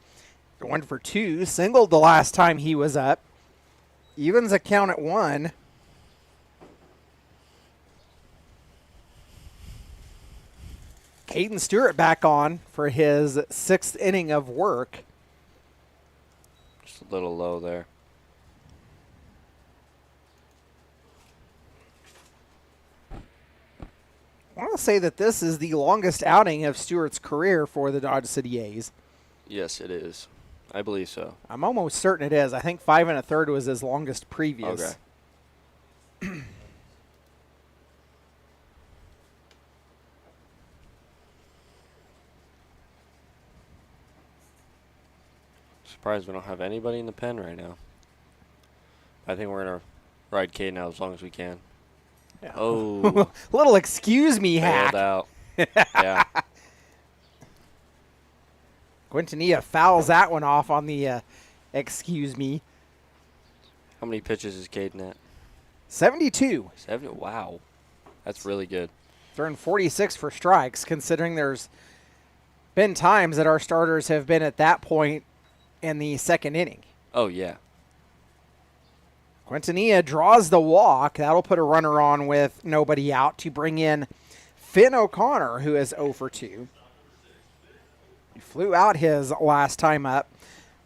Going for 2, singled the last time he was up. Evens a count at 1. Caden Stewart back on for his 6th inning of work. Just a little low there. I want to say that this is the longest outing of Stewart's career for the Dodge City A's. Yes, it is. I believe so. I'm almost certain it is. I think 5 1/3 was his longest previous. Okay. Surprised we don't have anybody in the pen right now. I think we're going to ride K now as long as we can. Yeah. Oh. Little excuse me hack. Bailed out. Yeah. Quintanilla fouls that one off on the excuse me. How many pitches is Caden at? 72. 70? Wow. That's really good. Throwing 46 for strikes, considering there's been times that our starters have been at that point in the 2nd inning. Oh, yeah. Quintanilla draws the walk. That'll put a runner on with nobody out to bring in Finn O'Connor, who is 0 for 2. He flew out his last time up.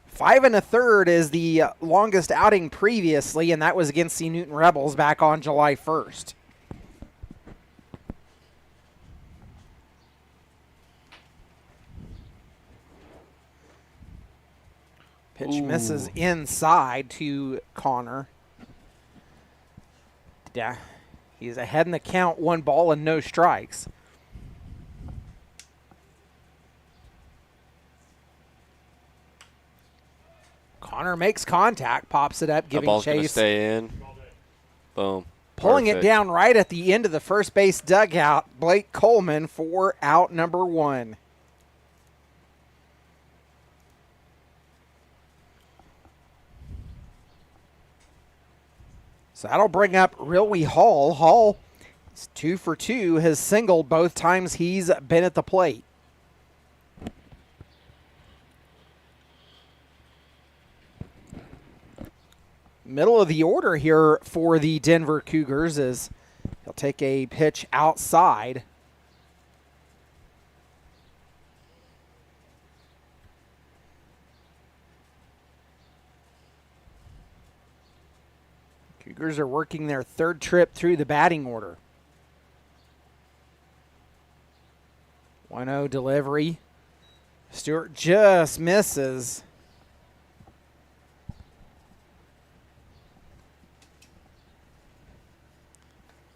5 1/3 is the longest outing previously, and that was against the Newton Rebels back on July 1st. Pitch misses inside to Connor. Yeah, he's ahead in the count, 1 ball and no strikes. Connor makes contact, pops it up, That giving ball's going to chase. stay in. Boom. Pulling Perfect. it down right at the end of the first base dugout, Blake Coleman for out number 1. So that'll bring up Riley Hall. Hall is 2 for 2, has singled both times he's been at the plate. Middle of the order here for the Denver Cougars is he'll take a pitch outside. Cougars are working their 3rd trip through the batting order. 1-0 delivery. Stewart just misses.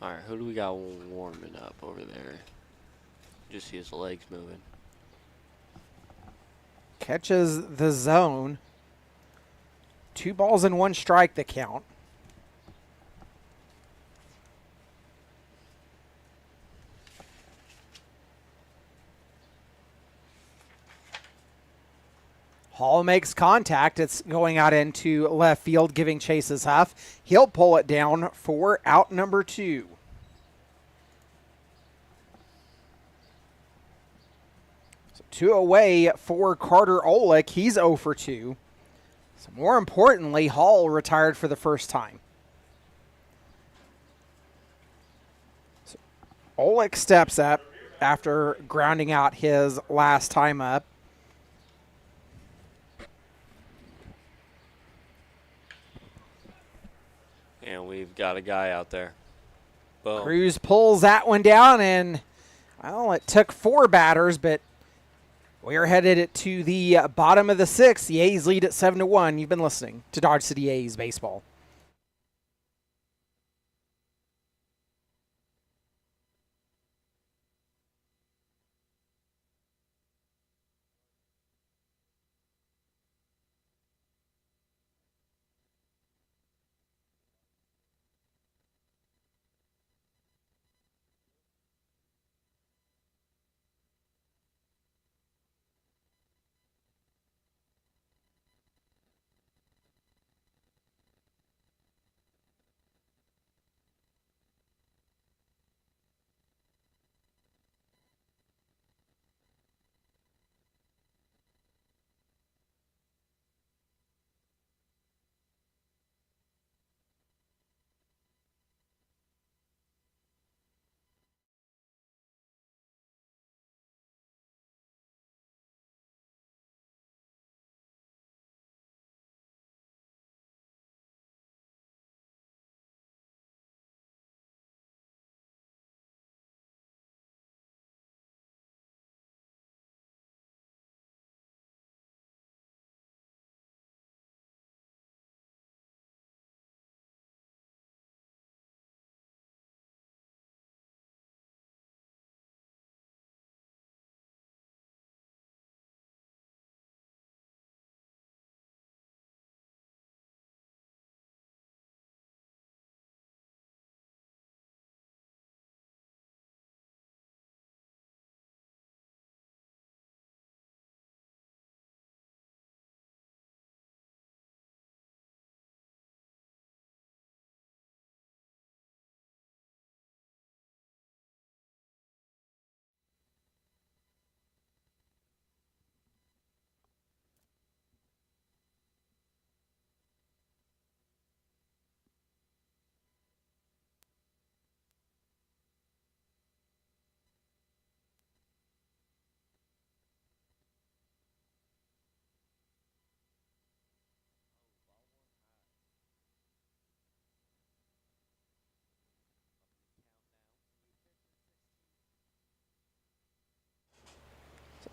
All right, who do we got warming up over there? Just see his legs moving. Catches the zone. 2 balls and 1 strike the count. Hall makes contact. It's going out into left field, giving Chase his half. He'll pull it down for out number 2. So 2 away for Carter Olick. He's 0 for 2. So more importantly, Hall retired for the first time. So Olick steps up after grounding out his last time up. And we've got a guy out there. Boom. Cruz pulls that one down, and, well, it took 4 batters, but we are headed to the bottom of the 6th. The A's lead at 7-1. You've been listening to Dodge City A's baseball.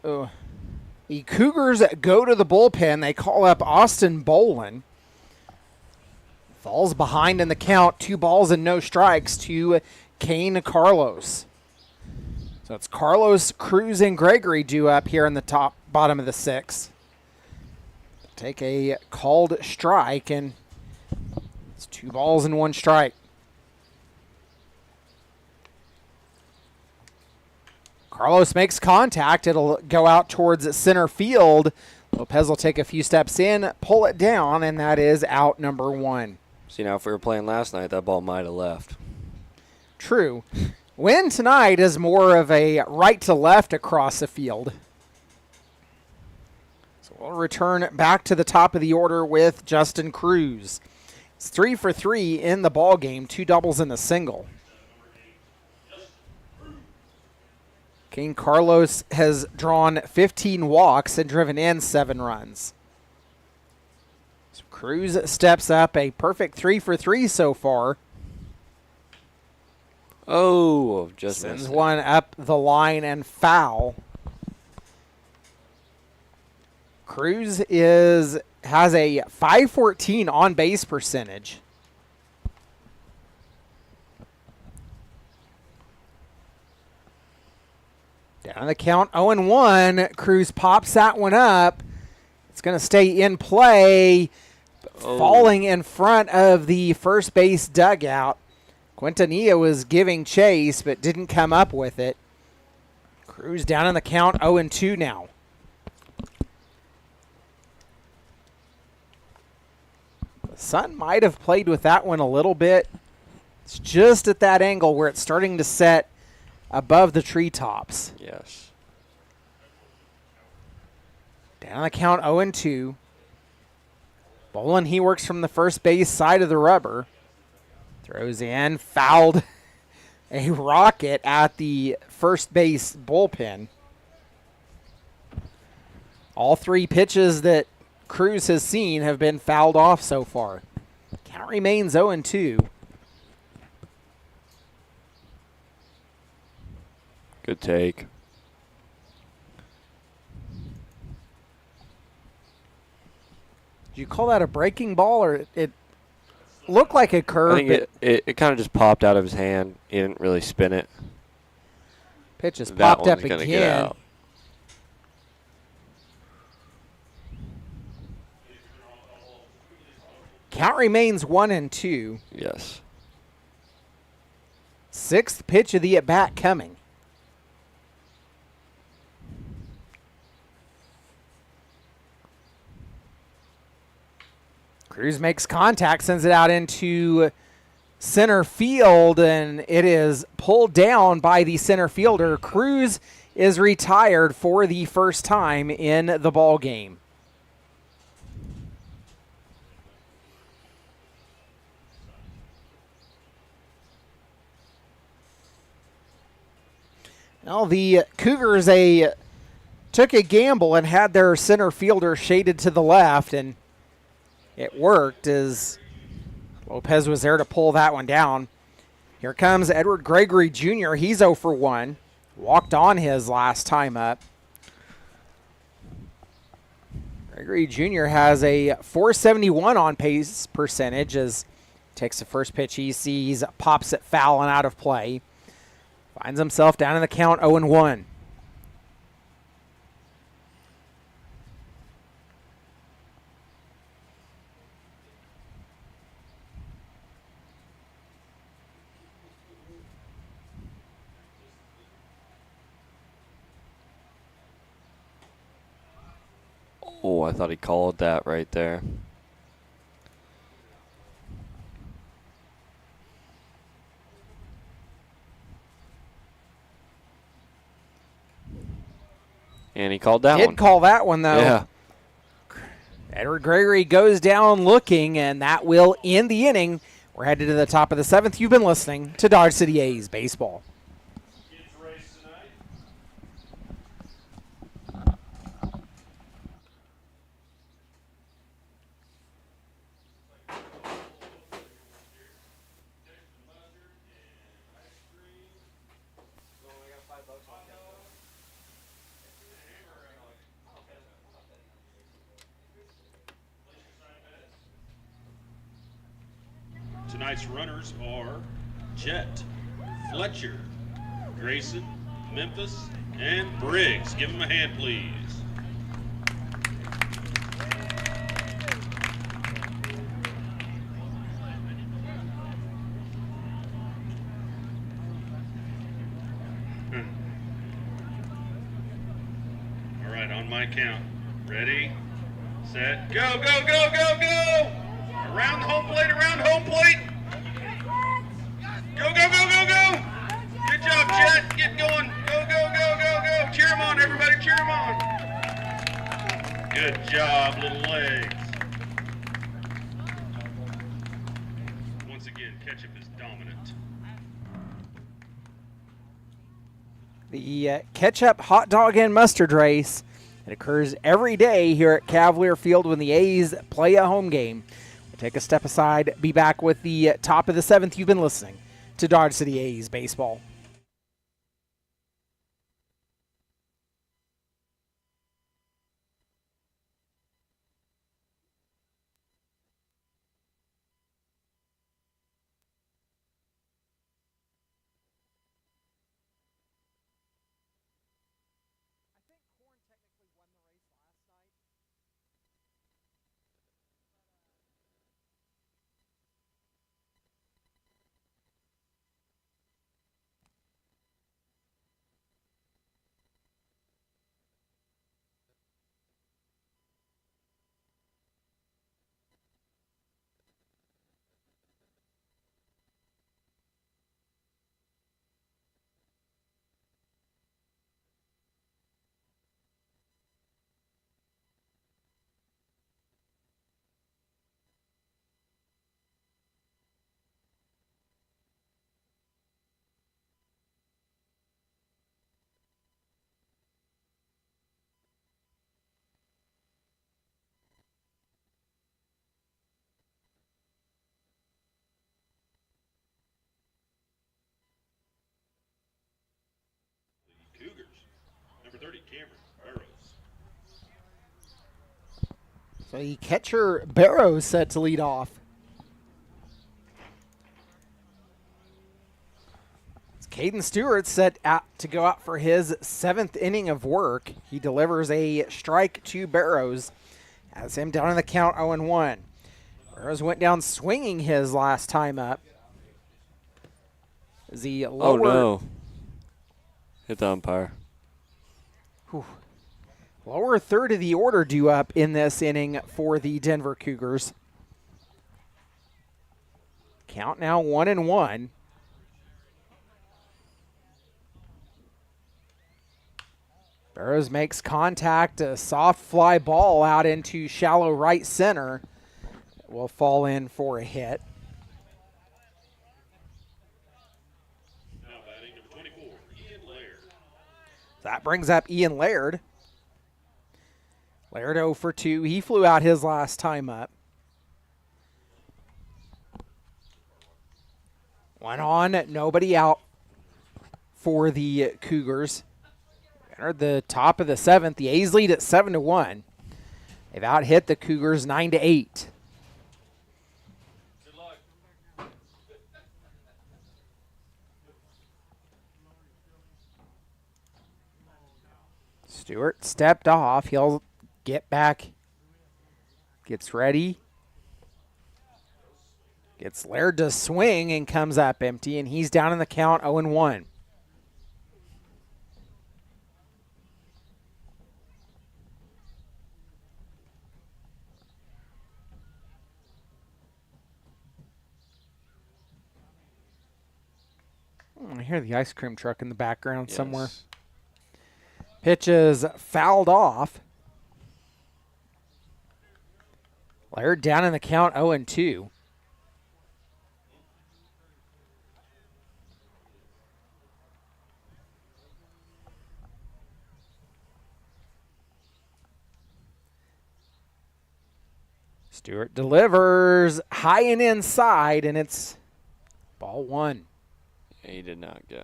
So the Cougars go to the bullpen. They call up Austin Bolin. Falls behind in the count. 2 balls and no strikes to Kane Carlos. So it's Carlos, Cruz, and Gregory due up here in the bottom of the 6th. take a called strike, and it's 2 balls and 1 strike. Carlos makes contact. It'll go out towards center field. Lopez will take a few steps in, pull it down, and that is out number 1. See, now if we were playing last night, that ball might have left. True. Wind tonight is more of a right to left across the field. So we'll return back to the top of the order with Justin Cruz. It's 3 for 3 in the ball game, 2 doubles and a single. King Carlos has drawn 15 walks and driven in 7 runs. So Cruz steps up, a perfect 3 for 3 so far. Oh, just Sends missed one up the line and foul. Cruz has a .514 on base percentage. Down the count, 0-1. Cruz pops that one up. It's going to stay in play, falling in front of the first base dugout. Quintanilla was giving chase, but didn't come up with it. Cruz down in the count, 0-2 now. The sun might have played with that one a little bit. It's just at that angle where it's starting to set above the treetops. Yes. Down the count, 0-2. Bolin, he works from the first base side of the rubber. Throws in, fouled a rocket at the first base bullpen. All 3 pitches that Cruz has seen have been fouled off so far. Count remains 0-2. Good take. Did you call that a breaking ball, or it looked like a curve? I think it kind of just popped out of his hand. He didn't really spin it. Pitch has That popped up one's gonna again. get out. Count remains 1-2. Yes. 6th pitch of the at-bat coming. Cruz makes contact, sends it out into center field, and it is pulled down by the center fielder. Cruz is retired for the first time in the ball game. Now the Cougars took a gamble and had their center fielder shaded to the left, and it worked as Lopez was there to pull that one down. Here comes Edward Gregory Jr. He's 0 for 1. Walked on his last time up. Gregory Jr. has a .471 on pace percentage as takes the first pitch he sees, pops it foul and out of play. Finds himself down in the count 0-1. Oh, I thought he called that right there. And he called that one. Did call that one, though. Yeah. Edward Gregory goes down looking, and that will end the inning. We're headed to the top of the 7th. You've been listening to Dodge City A's Baseball. Tonight's runners are Jet, Fletcher, Grayson, Memphis, and Briggs. Give them a hand, please. my count. Ready, set, go, go, go, go, go! Around the home plate, around home plate! Go, go, go, go, go! Good job, Jet. Get going. Go, go, go, go, go. Cheer him on, everybody. Cheer him on. Good job, little legs. Once again, ketchup is dominant. The ketchup, hot dog, and mustard race. It occurs every day here at Cavalier Field when the A's play a home game. We'll take a step aside, be back with the top of the 7th. You've been listening to Dodge City A's baseball. Cougars. Number 30, Cameron Burrows. So the catcher Barrows set to lead off. It's Caden Stewart set out to go out for his 7th inning of work. He delivers a strike to Barrows. Has him down in the count 0-1. Barrows went down swinging his last time up. As he lowered, Oh, no. Hit the umpire. Lower third of the order due up in this inning for the Denver Cougars. Count now 1-1. Barrows makes contact, a soft fly ball out into shallow right center. Will fall in for a hit. Now batting number 24, Ian Laird. That brings up Ian Laird. Laird 0 for 2. He flew out his last time up. One on, nobody out for the Cougars. Entered the top of the 7th. The A's lead at 7-1. They've out hit the Cougars 9-8. Good luck. Stewart stepped off. He'll get back. Gets ready. Gets Laird to swing and comes up empty, and he's down in the count 0-1. I hear the ice cream truck in the background somewhere. Yes. Pitch is fouled off. Laird down in the count 0-2. Stewart delivers high and inside, and it's ball 1. He did not go.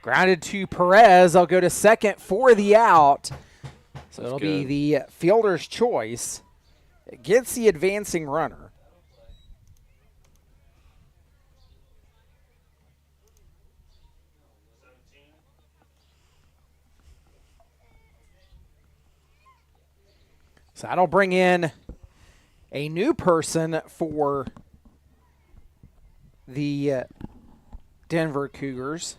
Grounded to Perez. I'll go to second for the out. So That's it'll be good. the fielder's choice. It gets the advancing runner. So that'll bring in a new person for the Denver Cougars.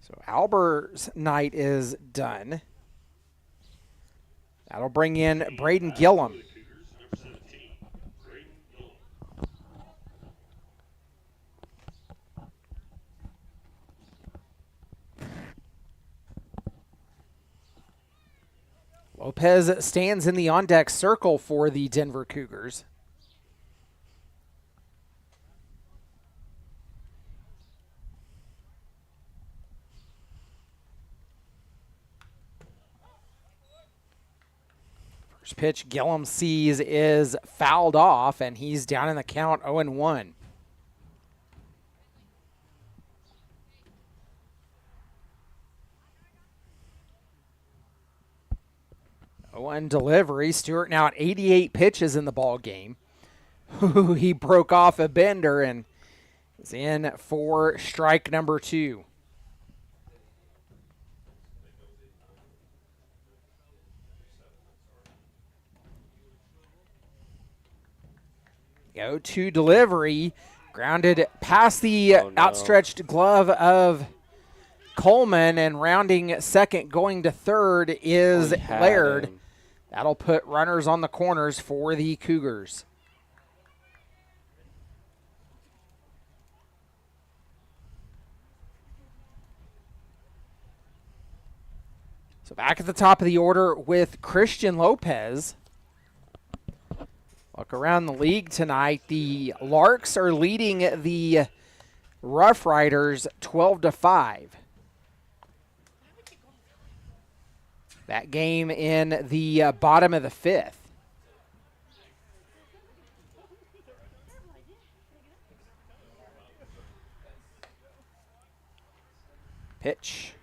So Albert's night is done. That'll bring in Braden Gillum. Lopez stands in the on-deck circle for the Denver Cougars. First pitch Gillum sees is fouled off, and he's down in the count 0-1. One delivery. Stewart now at 88 pitches in the ball game. He broke off a bender and is in for strike number 2. Go to delivery. Grounded past the outstretched glove of Coleman, and rounding second going to third is Laird. That'll put runners on the corners for the Cougars. So back at the top of the order with Christian Lopez. Look around the league tonight. The Larks are leading the Rough Riders 12-5. That game in the bottom of the 5th. Pitch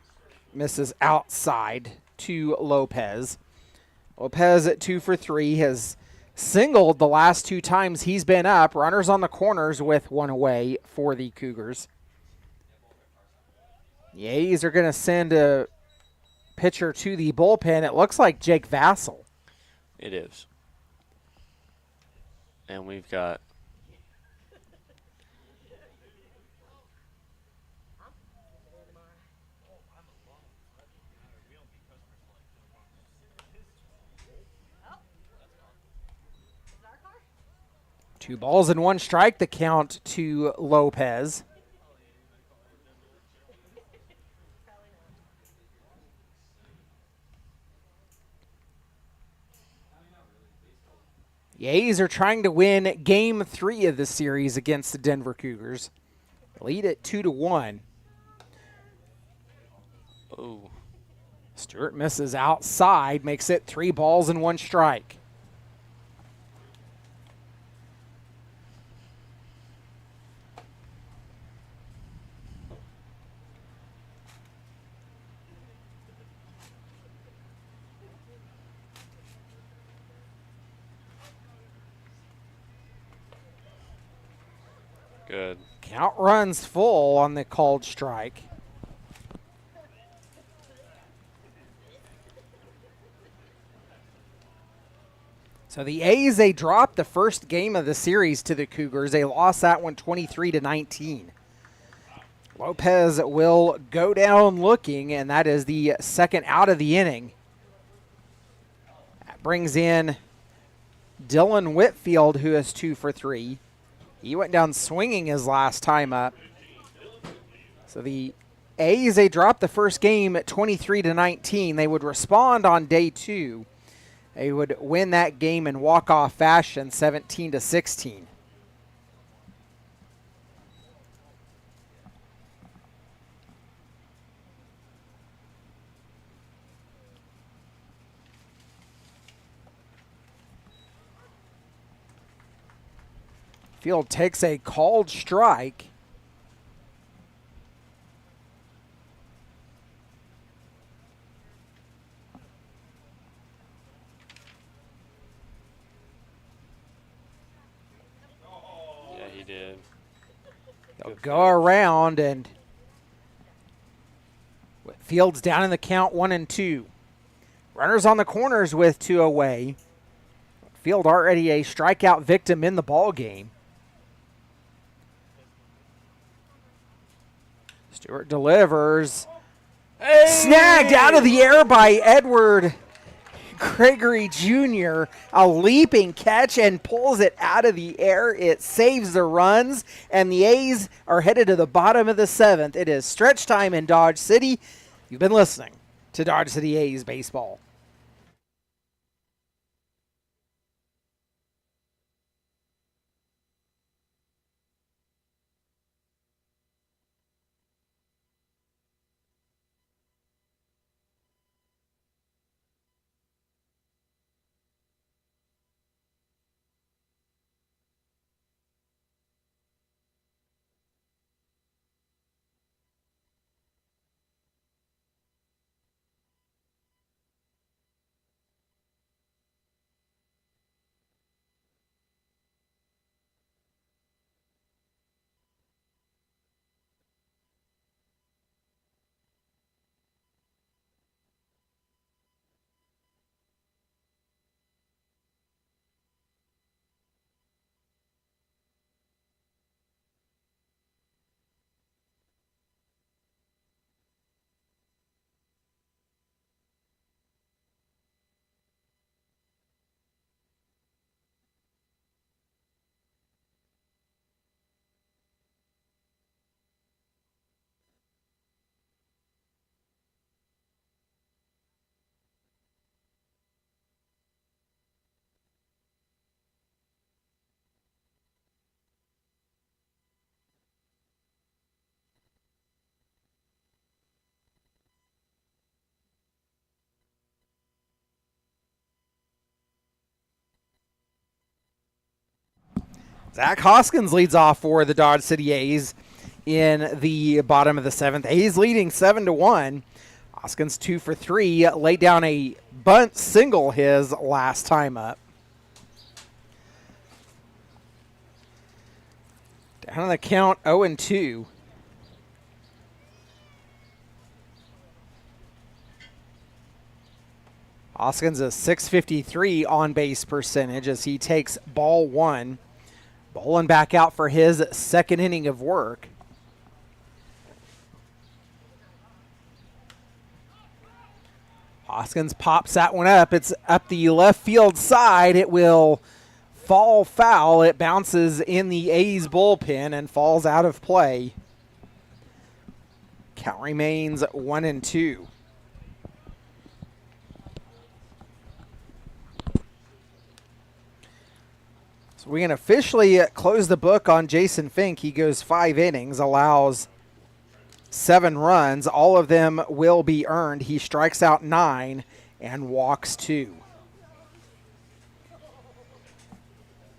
misses outside to Lopez. Lopez at 2 for 3 has singled the last 2 times he's been up. Runners on the corners with 1 away for the Cougars. The A's are going to send a pitcher to the bullpen. It looks like Jake Vassell. It is. And we've got Two balls and 1 strike, the count to Lopez. The A's are trying to win Game 3 of the series against the Denver Cougars. Lead at 2-1. Oh. Stewart misses outside, makes it 3 balls and 1 strike. Good. Count runs full on the called strike. So the A's, they dropped the first game of the series to the Cougars. They lost that one 23-19. Lopez will go down looking, and that is the second out of the inning. That brings in Dylan Whitfield, who is 2 for 3. He went down swinging his last time up. So the A's, they dropped the first game at 23-19. They would respond on day 2. They would win that game in walk-off fashion, 17-16. Field takes a called strike. Yeah, he did. They'll go around, and Field's down in the count 1-2. Runners on the corners with 2 away. Field already a strikeout victim in the ball game. Stewart delivers. Hey! Snagged out of the air by Edward Gregory Jr. A leaping catch and pulls it out of the air. It saves the runs, and the A's are headed to the bottom of the 7th. It is stretch time in Dodge City. You've been listening to Dodge City A's baseball. Zach Hoskins leads off for the Dodge City A's in the bottom of the 7th. A's leading 7-1. Hoskins 2 for 3, laid down a bunt single his last time up. Down on the count, 0-2. Hoskins is .653 on base percentage as he takes ball 1. Bolin back out for his second inning of work. Hoskins pops that one up. It's up the left field side. It will fall foul. It bounces in the A's bullpen and falls out of play. Count remains 1-2. So we can officially close the book on Jason Fink. He goes 5 innings, allows 7 runs. All of them will be earned. He strikes out 9 and walks 2.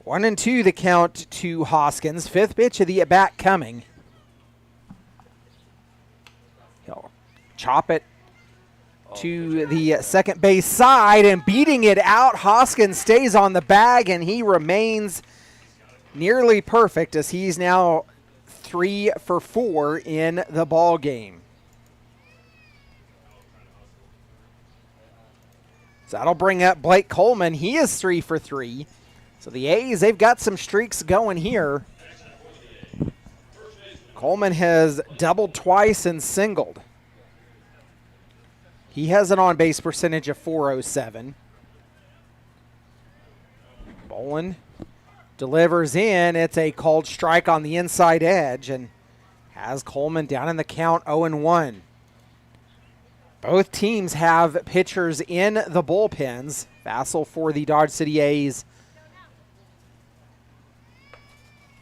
1-2 the count to Hoskins. 5th pitch of the at-bat coming. He'll chop it to the second base side and beating it out. Hoskins stays on the bag and he remains nearly perfect as he's now 3 for 4 in the ball game. So that'll bring up Blake Coleman. He is 3 for 3. So the A's, they've got some streaks going here. Coleman has doubled twice and singled. He has an on-base percentage of .407. Bolin delivers in. It's a called strike on the inside edge and has Coleman down in the count 0-1. Both teams have pitchers in the bullpens. Vassell for the Dodge City A's.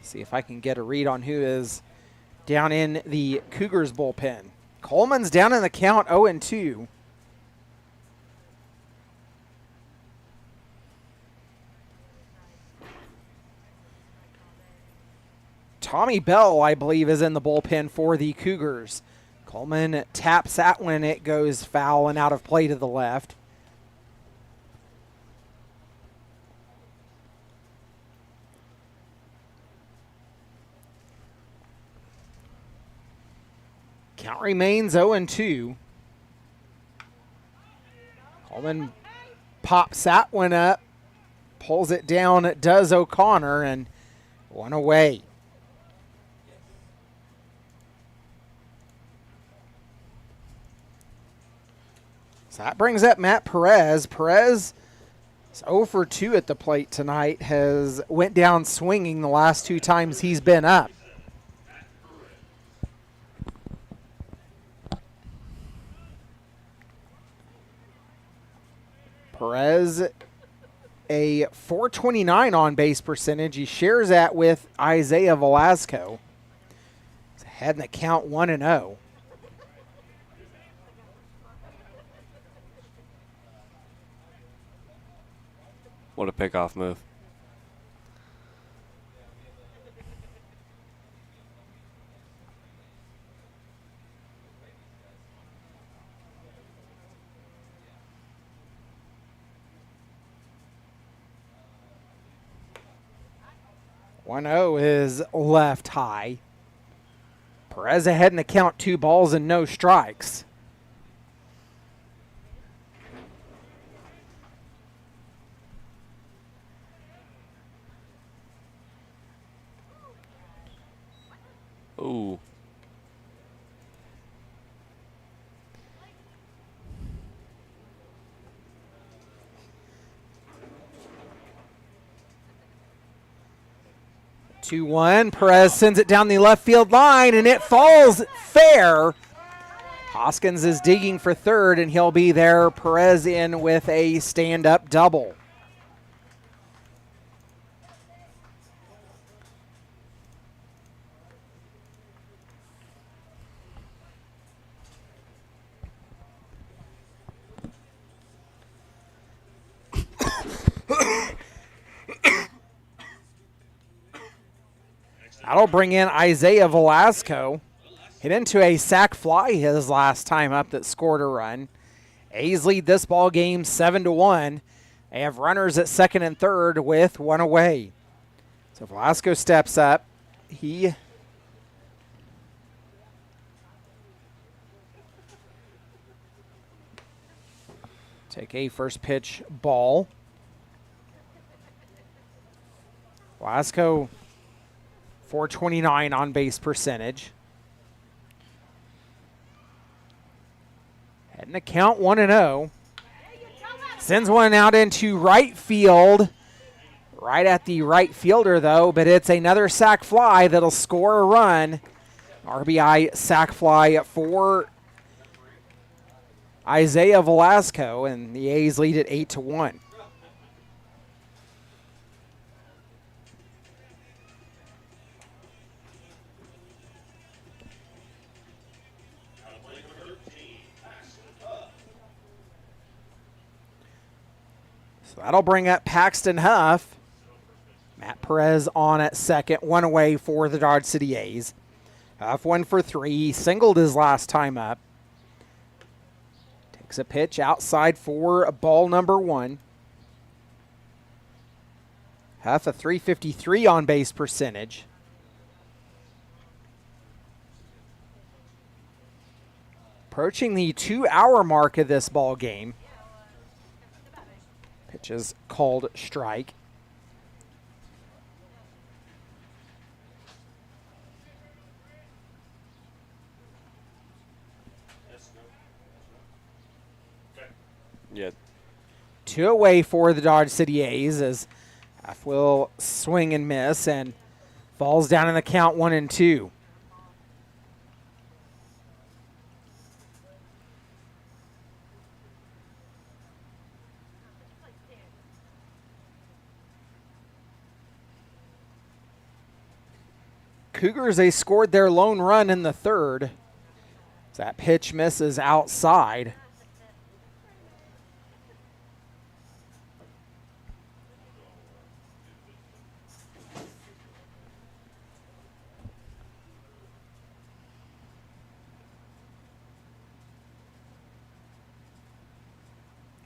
See if I can get a read on who is down in the Cougars bullpen. Coleman's down in the count 0-2. Tommy Bell, I believe, is in the bullpen for the Cougars. Coleman taps that when it goes foul and out of play to the left. Count remains 0-2. Bowman pops that one up, pulls it down, does O'Connor, and one away. So that brings up Matt Perez. Perez is 0 for 2 at the plate tonight, has went down swinging the last 2 times he's been up. Perez, a .429 on base percentage. He shares that with Isaiah Velasco. He's ahead in the count 1-0. What a pickoff move. Is left high. Perez ahead in the count, 2 balls and no strikes. Ooh. Two one. Perez sends it down the left field line, and it falls fair. Hoskins is digging for third, and he'll be there. Perez in with a stand-up double. That'll bring in Isaiah Velasco. Hit into a sac fly his last time up that scored a run. A's lead this ball game 7-1. They have runners at second and third with one away. So Velasco steps up. He take a first pitch ball. Velasco, .429 on base percentage. Heading to count 1-0. Sends one out into right field. Right at the right fielder, though, but it's another sac fly that'll score a run. RBI sac fly for Isaiah Velasco, and the A's lead at 8-1. So that'll bring up Paxton Huff. Matt Perez on at second, one away for the Dodge City A's. Huff 1 for 3. He singled his last time up. Takes a pitch outside for ball number 1. Huff a .353 on base percentage. Approaching the 2-hour mark of this ball game. Pitch is called strike. Yeah. 2 away for the Dodge City A's as Huff will swing and miss and falls down in the count 1-2. Cougars, they scored their lone run in the third. That pitch misses outside.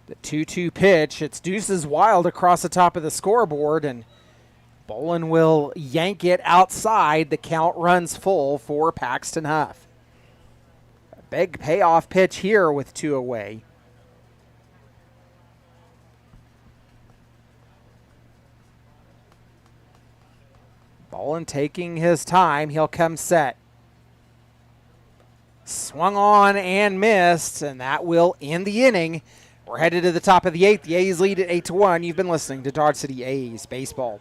The 2-2 pitch. It's Deuces Wild across the top of the scoreboard, and Bolin will yank it outside. The count runs full for Paxton Huff. A big payoff pitch here with 2 away. Bolin taking his time. He'll come set. Swung on and missed, and that will end the inning. We're headed to the top of the 8th. The A's lead at 8-1. You've been listening to Dodge City A's Baseball.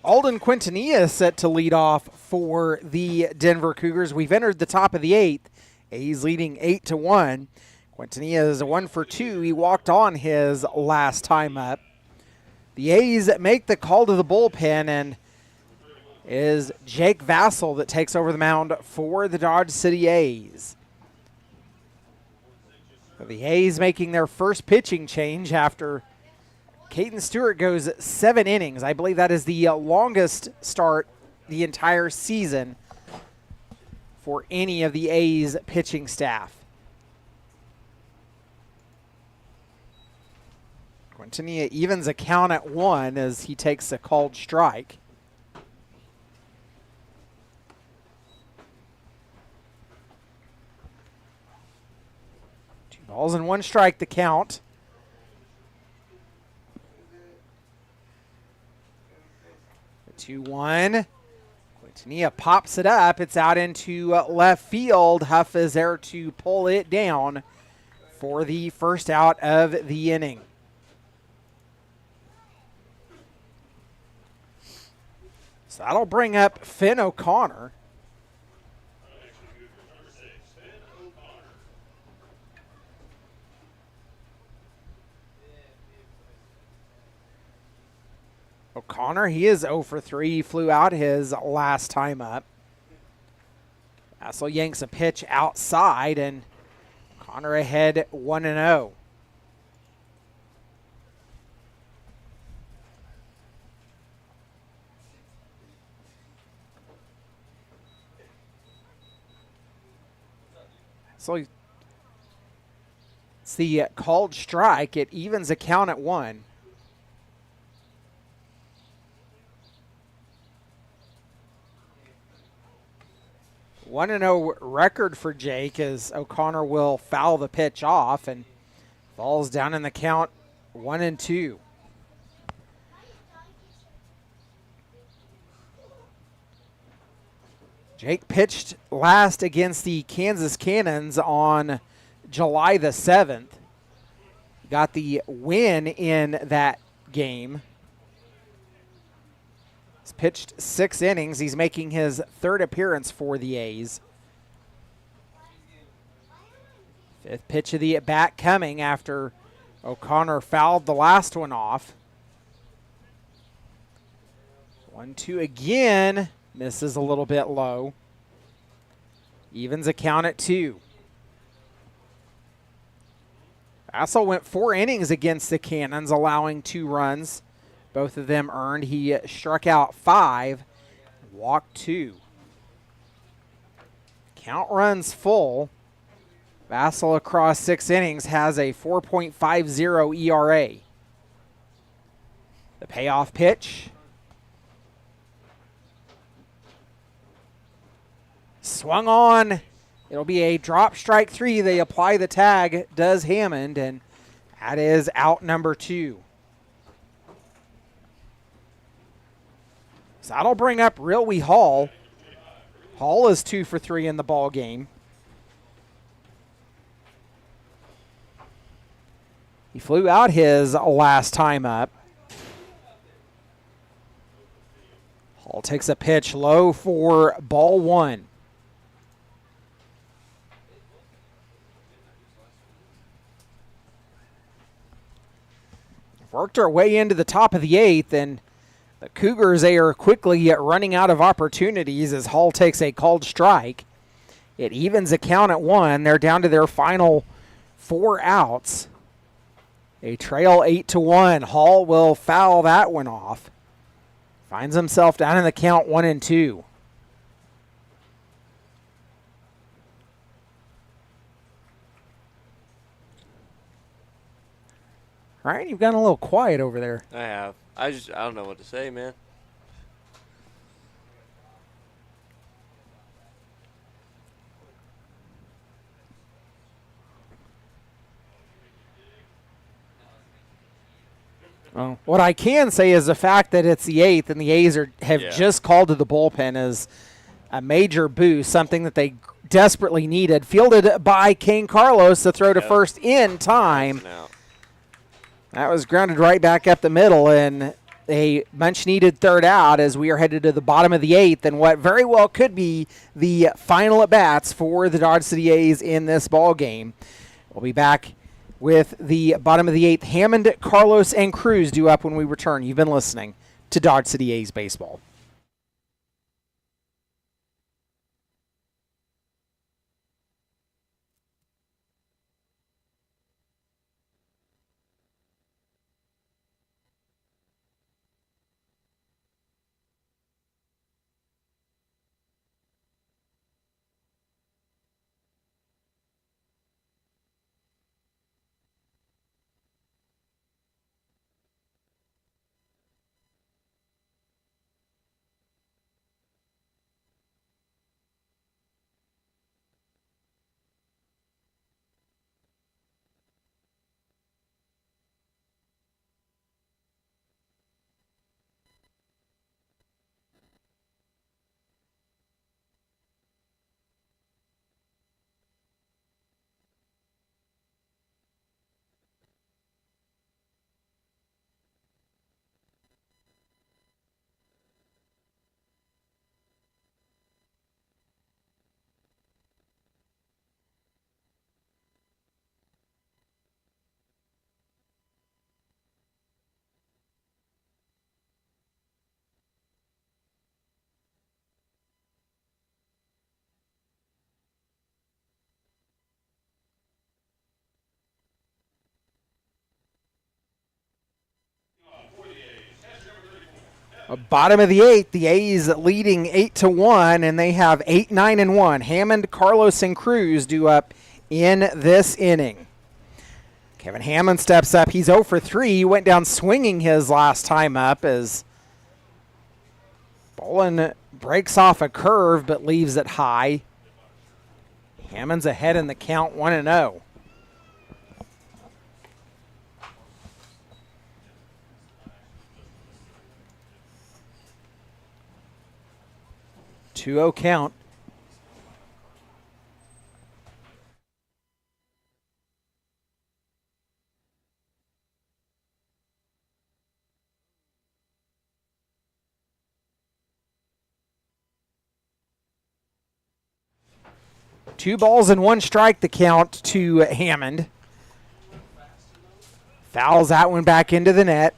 Alden Quintanilla is set to lead off for the Denver Cougars. We've entered the top of the 8th. A's leading 8-1. Quintanilla is 1 for 2. He walked on his last time up. The A's make the call to the bullpen, and it is Jake Vassell that takes over the mound for the Dodge City A's. The A's making their first pitching change after Caden Stewart goes 7 innings. I believe that is the longest start the entire season for any of the A's pitching staff. Quintanilla evens a count at 1 as he takes a called strike. Two balls and 1 strike to count. The 2-1. Quintanilla pops it up. It's out into left field. Huff is there to pull it down for the first out of the inning. So that'll bring up Finn O'Connor. O'Connor, he is 0 for 3. He flew out his last time up. Vassell yanks a pitch outside, and O'Connor ahead 1-0. So it's the called strike. It evens a count at 1. One and 0 record for Jake as O'Connor will foul the pitch off and falls down in the count 1-2. Jake pitched last against the Kansas Cannons on July the 7th. Got the win in that game. He's pitched 6 innings. He's making his 3rd appearance for the A's. 5th pitch of the at-bat coming after O'Connor fouled the last one off. 1-2 again. Misses a little bit low. Evens a count at 2. Vassell went 4 innings against the Cannons, allowing 2 runs. Both of them earned. He struck out 5, walked 2. Count runs full. Vassell across 6 innings has a 4.50 ERA. The payoff pitch. Swung on. It'll be a drop strike 3. They apply the tag, does Hammond, and that is out number 2. So that'll bring up Riley Hall. Hall is 2 for 3 in the ball game. He flew out his last time up. Hall takes a pitch low for ball 1. Worked our way into the top of the 8th, and the Cougars, they are quickly running out of opportunities as Hall takes a called strike. It evens the count at 1. They're down to their final 4 outs. They trail 8-1. Hall will foul that one off. Finds himself down in the count 1-2. All right, you've gotten a little quiet over there. I have. I don't know what to say, man. Well, what I can say is the fact that it's the 8th and the A's have just called to the bullpen is a major boost, something that they desperately needed. Fielded by Kane Carlos to throw to first in time. That was grounded right back up the middle, and a much-needed 3rd out as we are headed to the bottom of the 8th and what very well could be the final at-bats for the Dodge City A's in this ball game. We'll be back with the bottom of the 8th. Hammond, Carlos, and Cruz due up when we return. You've been listening to Dodge City A's Baseball. Bottom of the 8th, the A's leading 8-1, and they have 8-9-1. Hammond, Carlos, and Cruz due up in this inning. Kevin Hammond steps up. He's 0 for 3. He went down swinging his last time up as Bolin breaks off a curve but leaves it high. Hammond's ahead in the count 1-0. 2-0 count. 2 balls and 1 strike, the count to Hammond. Fouls that one back into the net.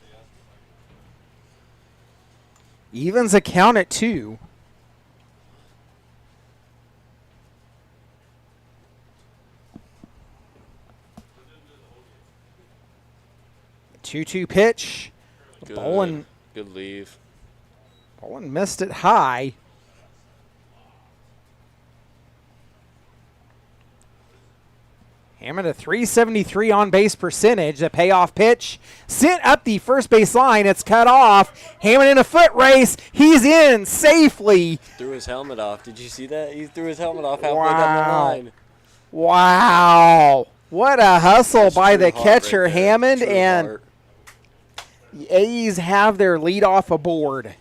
Evens a count at 2. Two-two pitch. Good leave. Bolin missed it high. Hammond a .373 on base percentage. The payoff pitch sent up the first base line. It's cut off. Hammond in a foot race. He's in safely. Threw his helmet off. Did you see that? He threw his helmet off halfway down the line. Wow. What a hustle That's by true the heart catcher, right there. Hammond, True and heart. the A's have their leadoff aboard.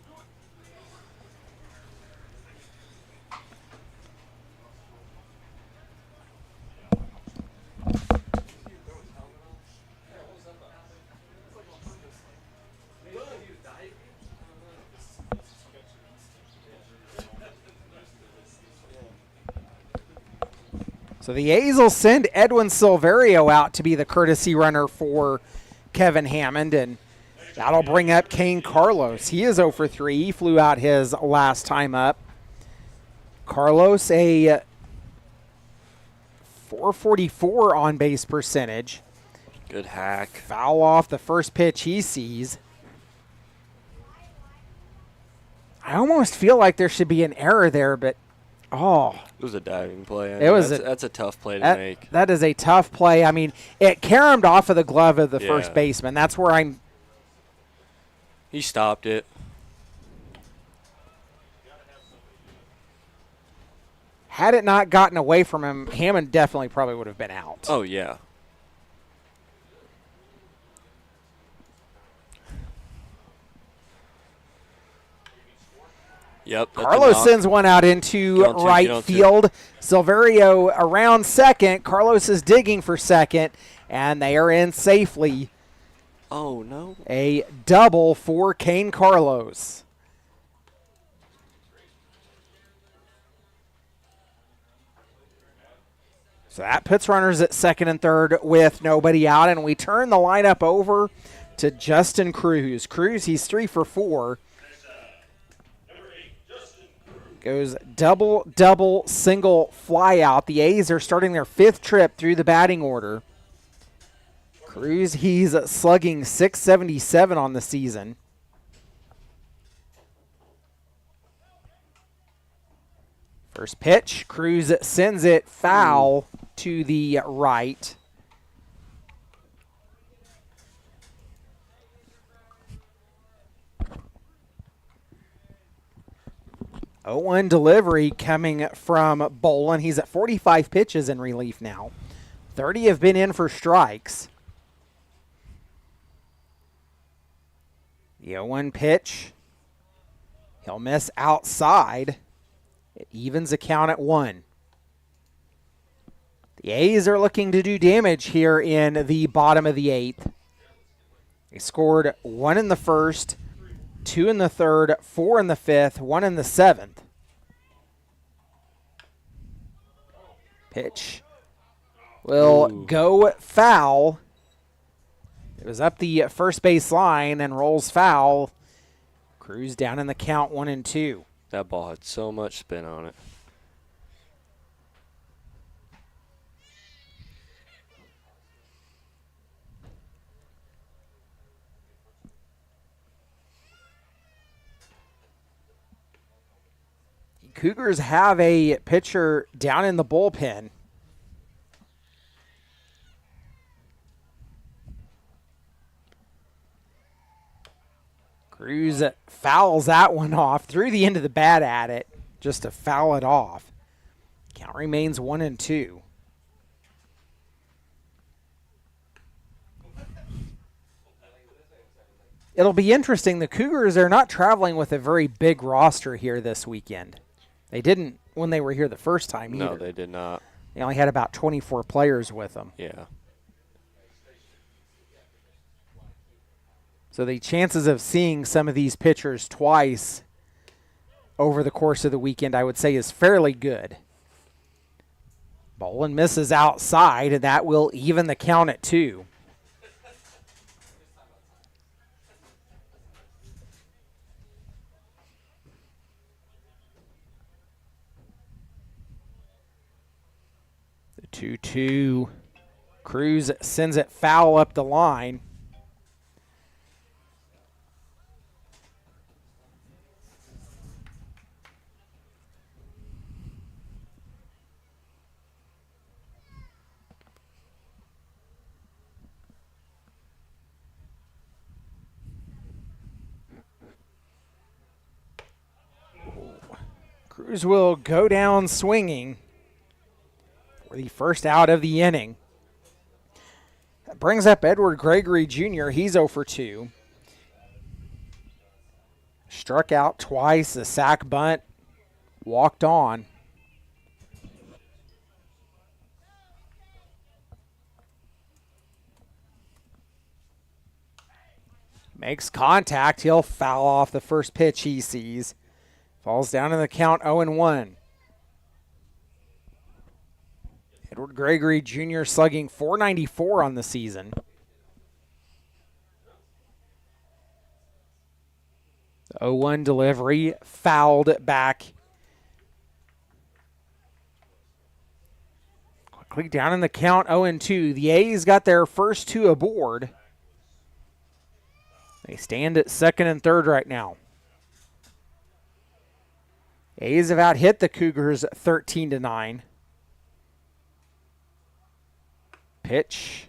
So the A's will send Edwin Silverio out to be the courtesy runner for Kevin Hammond, and that'll bring up Kane Carlos. He is 0 for 3. He flew out his last time up. Carlos, a .444 on base percentage. Good hack. Foul off the first pitch he sees. I almost feel like there should be an error there, but It was a diving play. That's a tough play to make. That is a tough play. I mean, it caromed off of the glove of the first baseman. That's where He stopped it. Had it not gotten away from him, Hammond definitely probably would have been out. Oh, yeah. Yep. Carlos sends one out into right field. Silverio around second. Carlos is digging for second, and they are in safely. Oh, no. A double for Kane Carlos. So that puts runners at second and third with nobody out, and we turn the lineup over to Justin Cruz. Cruz, he's 3 for 4. Goes double, double, single, fly out. The A's are starting their 5th trip through the batting order. Cruz, he's slugging .677 on the season. First pitch, Cruz sends it foul to the right. Oh, 0-1 delivery coming from Bolin. He's at 45 pitches in relief now. 30 have been in for strikes. The 0-1 pitch. He'll miss outside. It evens a count at 1. The A's are looking to do damage here in the bottom of the 8th. They scored 1 in the first, 2 in the third, 4 in the 5th, 1 in the 7th. Pitch will go foul. It was up the first base line and rolls foul. Cruz down in the count 1-2. That ball had so much spin on it. Cougars have a pitcher down in the bullpen. Cruz fouls that one off. Threw the end of the bat at it just to foul it off. Count remains 1-2. It'll be interesting. The Cougars are not traveling with a very big roster here this weekend. They didn't when they were here the first time either. No, they did not. They only had about 24 players with them. Yeah. So the chances of seeing some of these pitchers twice over the course of the weekend, I would say, is fairly good. Bolin misses outside, and that will even the count at 2. The 2-2. Cruz sends it foul up the line. Cruz will go down swinging for the first out of the inning. That brings up Edward Gregory Jr. He's 0 for 2. Struck out twice, a sac bunt, walked on. Makes contact. He'll foul off the first pitch he sees. Falls down in the count 0-1. Edward Gregory Jr. slugging .494 on the season. The 0-1 delivery fouled back. Quickly down in the count 0-2. The A's got their first 2 aboard. They stand at second and third right now. A's have out hit the Cougars 13-9. Pitch.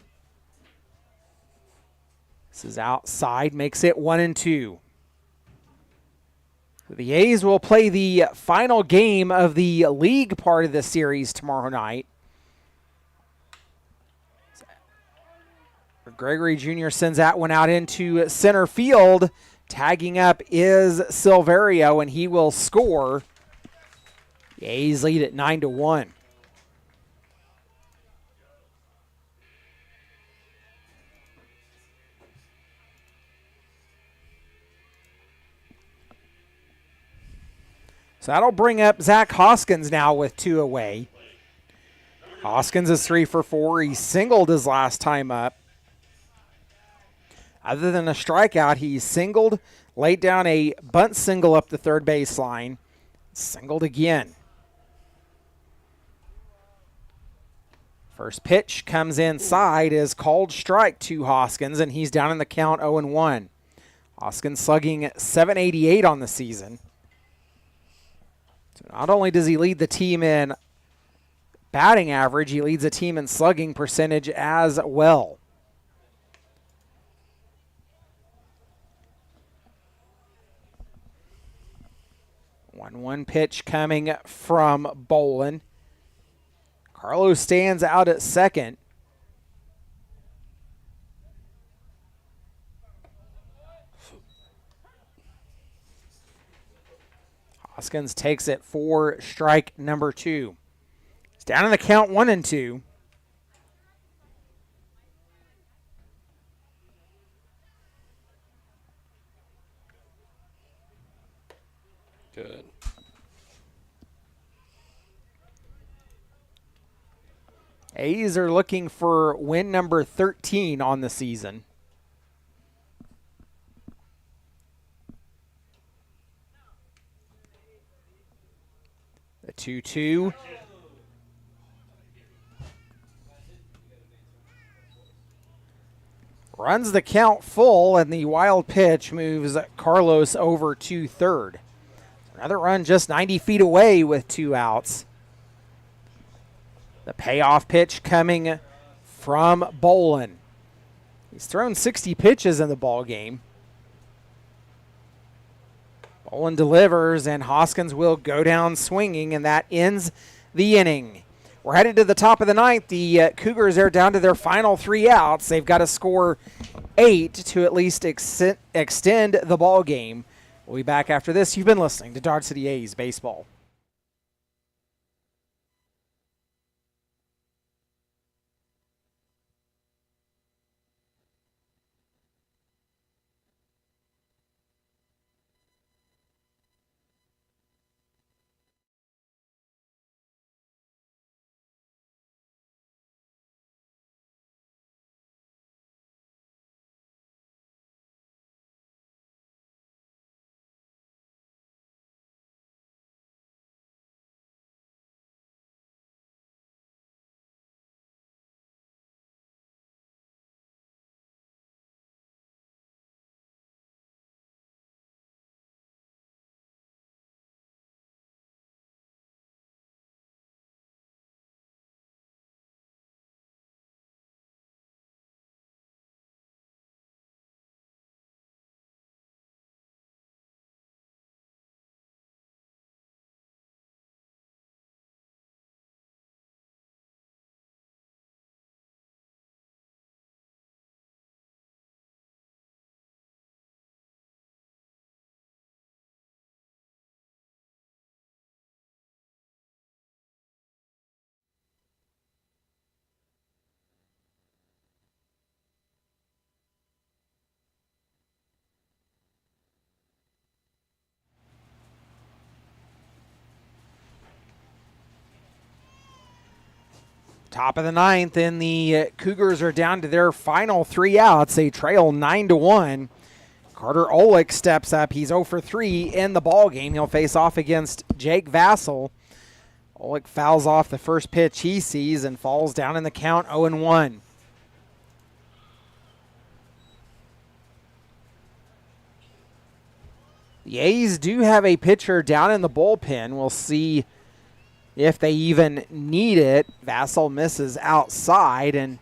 This is outside, makes it 1-2. The A's will play the final game of the league part of the series tomorrow night. Gregory Jr. sends that one out into center field. Tagging up is Silverio, and he will score. The A's lead at 9-1. So that'll bring up Zach Hoskins now with 2 away. Hoskins is 3 for 4. He singled his last time up. Other than a strikeout, he singled, laid down a bunt single up the third baseline, singled again. First pitch comes inside, is called strike to Hoskins, and he's down in the count 0-1. Hoskins slugging .788 on the season. So not only does he lead the team in batting average, he leads the team in slugging percentage as well. 1-1 pitch coming from Bolin. Carlos stands out at second. Hoskins takes it for strike number 2. It's down in the count 1-2. Good. A's are looking for win number 13 on the season. The 2-2. Runs the count full, and the wild pitch moves Carlos over to third. Another run just 90 feet away with 2 outs. The payoff pitch coming from Bolin. He's thrown 60 pitches in the ball game. Bolin delivers, and Hoskins will go down swinging, and that ends the inning. We're headed to the top of the ninth. The Cougars are down to their final 3 outs. They've got to score 8 to at least extend the ball game. We'll be back after this. You've been listening to Dodge City A's Baseball. Top of the ninth, and the Cougars are down to their final 3 outs. They trail 9-1. Carter Olick steps up. He's 0 for 3 in the ball game. He'll face off against Jake Vassell. Olick fouls off the first pitch he sees and falls down in the count 0-1. The A's do have a pitcher down in the bullpen. We'll see if they even need it. Vassell misses outside and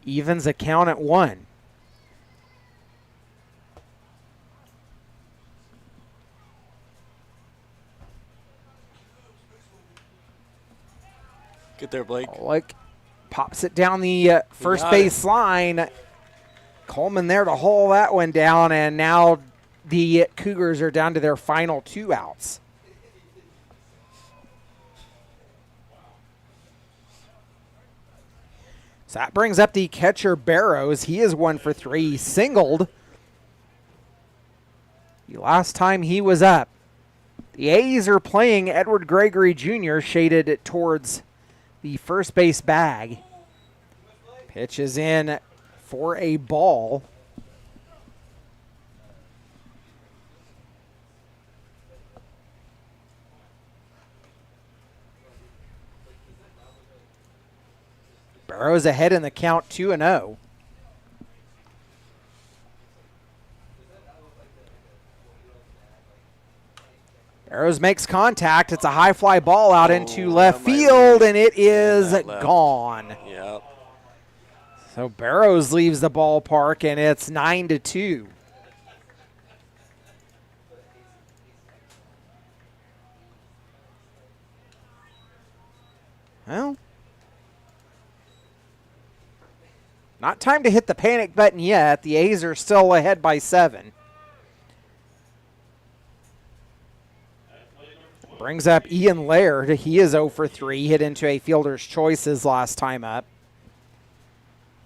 evens the count at 1. Get there, Blake. Like pops it down the first base line. Coleman there to haul that one down, and now the Cougars are down to their final 2 outs. So that brings up the catcher Barrows. He is 1 for 3. He singled the last time he was up. The A's are playing Edward Gregory Jr. shaded towards the first base bag. Pitch is in for a ball. Barrows ahead in the count 2-0. Barrows makes contact. It's a high fly ball out into left field, and it is gone. Yep. So Barrows leaves the ballpark, and it's 9-2. Well, not time to hit the panic button yet. The A's are still ahead by 7. Brings up Ian Laird. He is 0 for 3, hit into a fielder's choice his last time up.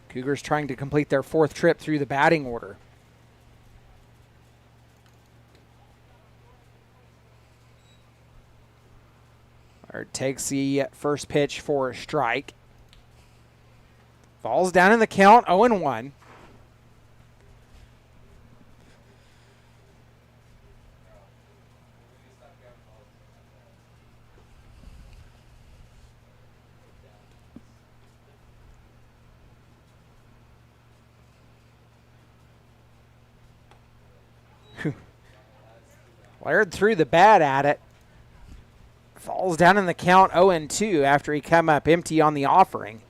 Cougars trying to complete their 4th trip through the batting order. Laird takes the first pitch for a strike. Falls down in the count, 0-1. Laird threw the bat at it. Falls down in the count 0-2 after he come up empty on the offering.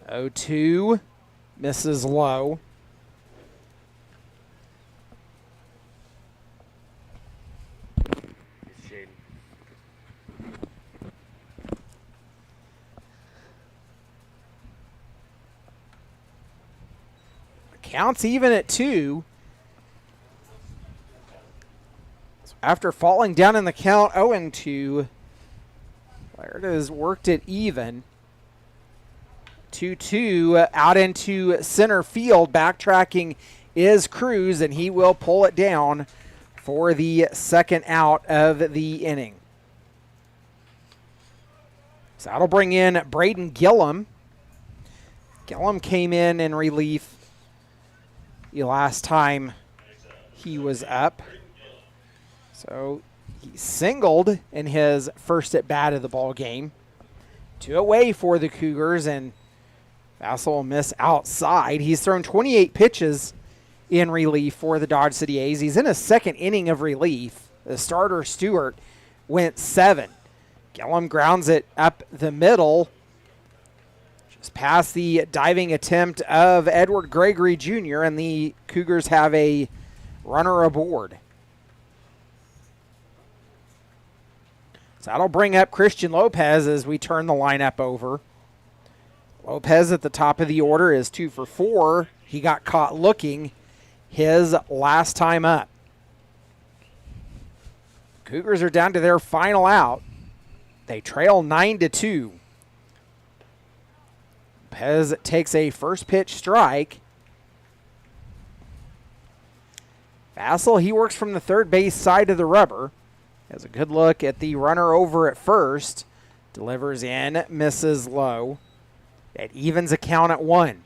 0-2, misses low. Counts even at 2. So after falling down in the count 0-2, Laird has worked it even. 2-2 out into center field. Backtracking is Cruz, and he will pull it down for the 2nd out of the inning. So that'll bring in Braden Gillum. Gillum came in relief the last time he was up. So he singled in his first at bat of the ball game. 2 away for the Cougars, and Vassell will miss outside. He's thrown 28 pitches in relief for the Dodge City A's. He's in a 2nd inning of relief. The starter, Stewart, went 7. Gillum grounds it up the middle, just past the diving attempt of Edward Gregory Jr., and the Cougars have a runner aboard. So that'll bring up Christian Lopez as we turn the lineup over. Lopez at the top of the order is 2 for 4. He got caught looking his last time up. Cougars are down to their final out. They trail 9-2. Lopez takes a first pitch strike. Vassell, he works from the third base side of the rubber. Has a good look at the runner over at first. Delivers in, misses low. That evens a count at 1.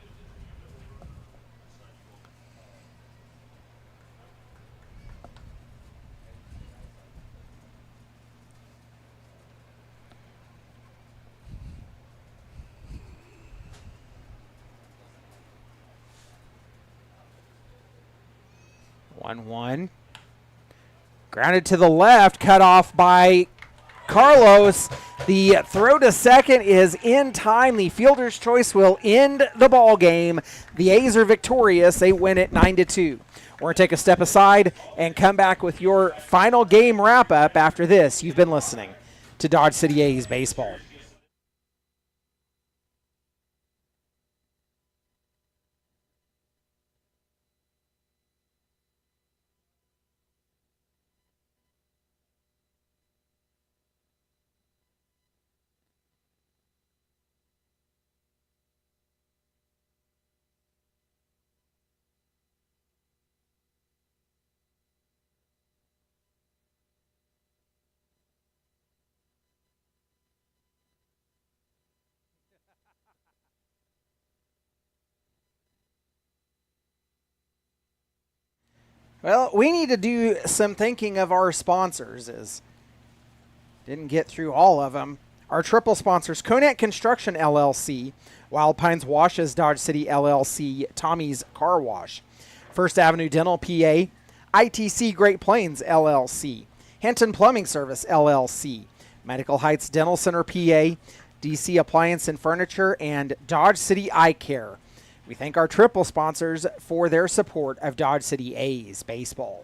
One. Grounded to the left, cut off by Carlos. The throw to second is in time. The fielder's choice will end the ball game. The A's are victorious. They win it 9-2. We're going to take a step aside and come back with your final game wrap-up after this. You've been listening to Dodge City A's Baseball. Well, we need to do some thinking of our sponsors. Didn't get through all of them. Our triple sponsors, Conant Construction LLC, Wild Pines Washes, Dodge City LLC, Tommy's Car Wash, First Avenue Dental PA, ITC Great Plains LLC, Hinton Plumbing Service LLC, Medical Heights Dental Center PA, DC Appliance and Furniture, and Dodge City Eye Care. We thank our triple sponsors for their support of Dodge City A's baseball.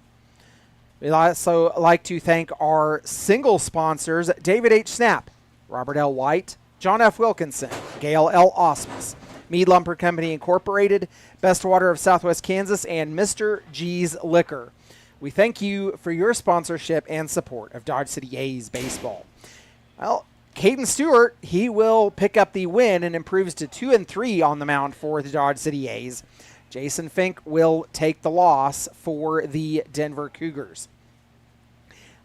We'd also like to thank our single sponsors, David H. Snap, Robert L. White, John F. Wilkinson, Gail L. Osmus, Mead Lumber Company Incorporated, Best Water of Southwest Kansas, and Mr. G's Liquor. We thank you for your sponsorship and support of Dodge City A's baseball. Well, Caden Stewart, he will pick up the win and improves to 2-3 on the mound for the Dodge City A's. Jason Fink will take the loss for the Denver Cougars.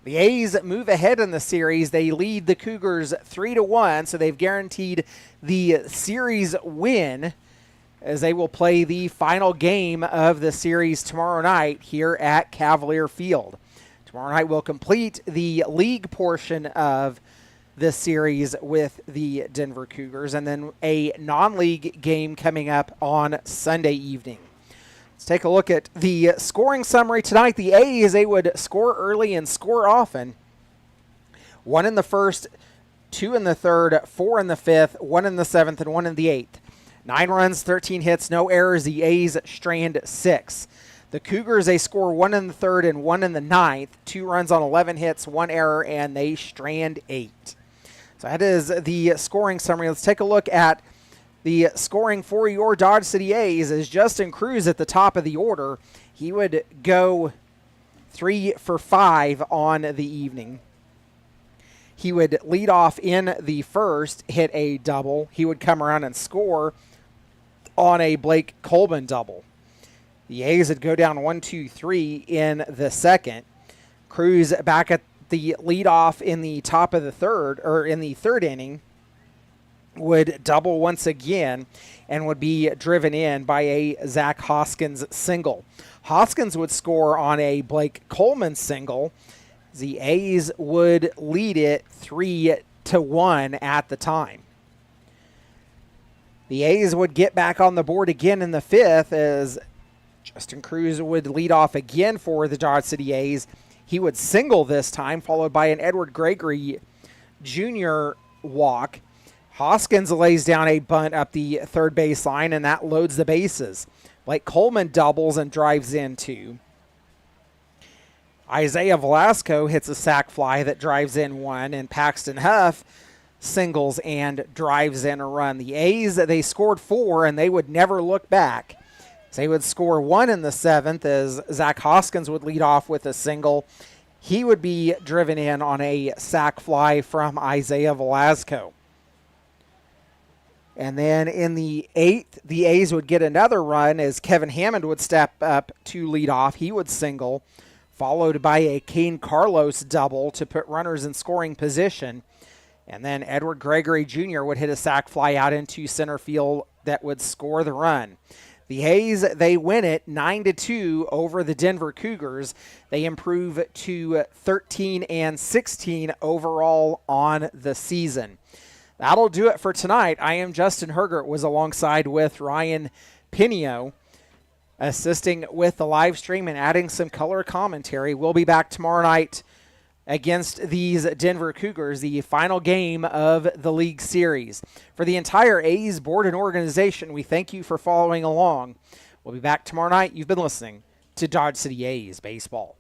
The A's move ahead in the series. They lead the Cougars 3-1, so they've guaranteed the series win as they will play the final game of the series tomorrow night here at Cavalier Field. Tomorrow night will complete the league portion of this series with the Denver Cougars, and then a non-league game coming up on Sunday evening. Let's take a look at the scoring summary tonight. The A's, they would score early and score often. 1 in the first, 2 in the third, 4 in the fifth, 1 in the seventh, and 1 in the eighth. 9 runs, 13 hits, no errors. The A's strand 6. The Cougars, they score 1 in the third and 1 in the ninth. 2 runs on 11 hits, 1 error, and they strand 8. So that is the scoring summary. Let's take a look at the scoring for your Dodge City A's. Is Justin Cruz at the top of the order. He would go 3 for 5 on the evening. He would lead off in the first, hit a double. He would come around and score on a Blake Coleman double. The A's would go down 1-2-3 in the second. Cruz back at the leadoff in the top of the third, or in the third inning, would double once again and would be driven in by a Zach Hoskins single. Hoskins would score on a Blake Coleman single. The A's would lead it 3-1 at the time. The A's would get back on the board again in the fifth as Justin Cruz would lead off again for the Dodge City A's. He would single this time, followed by an Edward Gregory Jr. walk. Hoskins lays down a bunt up the third baseline, and that loads the bases. Blake Coleman doubles and drives in 2. Isaiah Velasco hits a sac fly that drives in 1, and Paxton Huff singles and drives in a run. The A's, they scored 4, and they would never look back. They would score 1 in the seventh as Zach Hoskins would lead off with a single. He would be driven in on a sac fly from Isaiah Velasco. And then in the eighth, the A's would get another run as Kevin Hammond would step up to lead off. He would single, followed by a Kane Carlos double to put runners in scoring position. And then Edward Gregory Jr. would hit a sac fly out into center field that would score the run. The A's, they win it 9-2 over the Denver Cougars. They improve to 13-16 overall on the season. That'll do it for tonight. I am Justin Hergert, was alongside with Ryan Pinio, assisting with the live stream and adding some color commentary. We'll be back tomorrow night against these Denver Cougars, the final game of the league series. For the entire A's board and organization, we thank you for following along. We'll be back tomorrow night. You've been listening to Dodge City A's Baseball.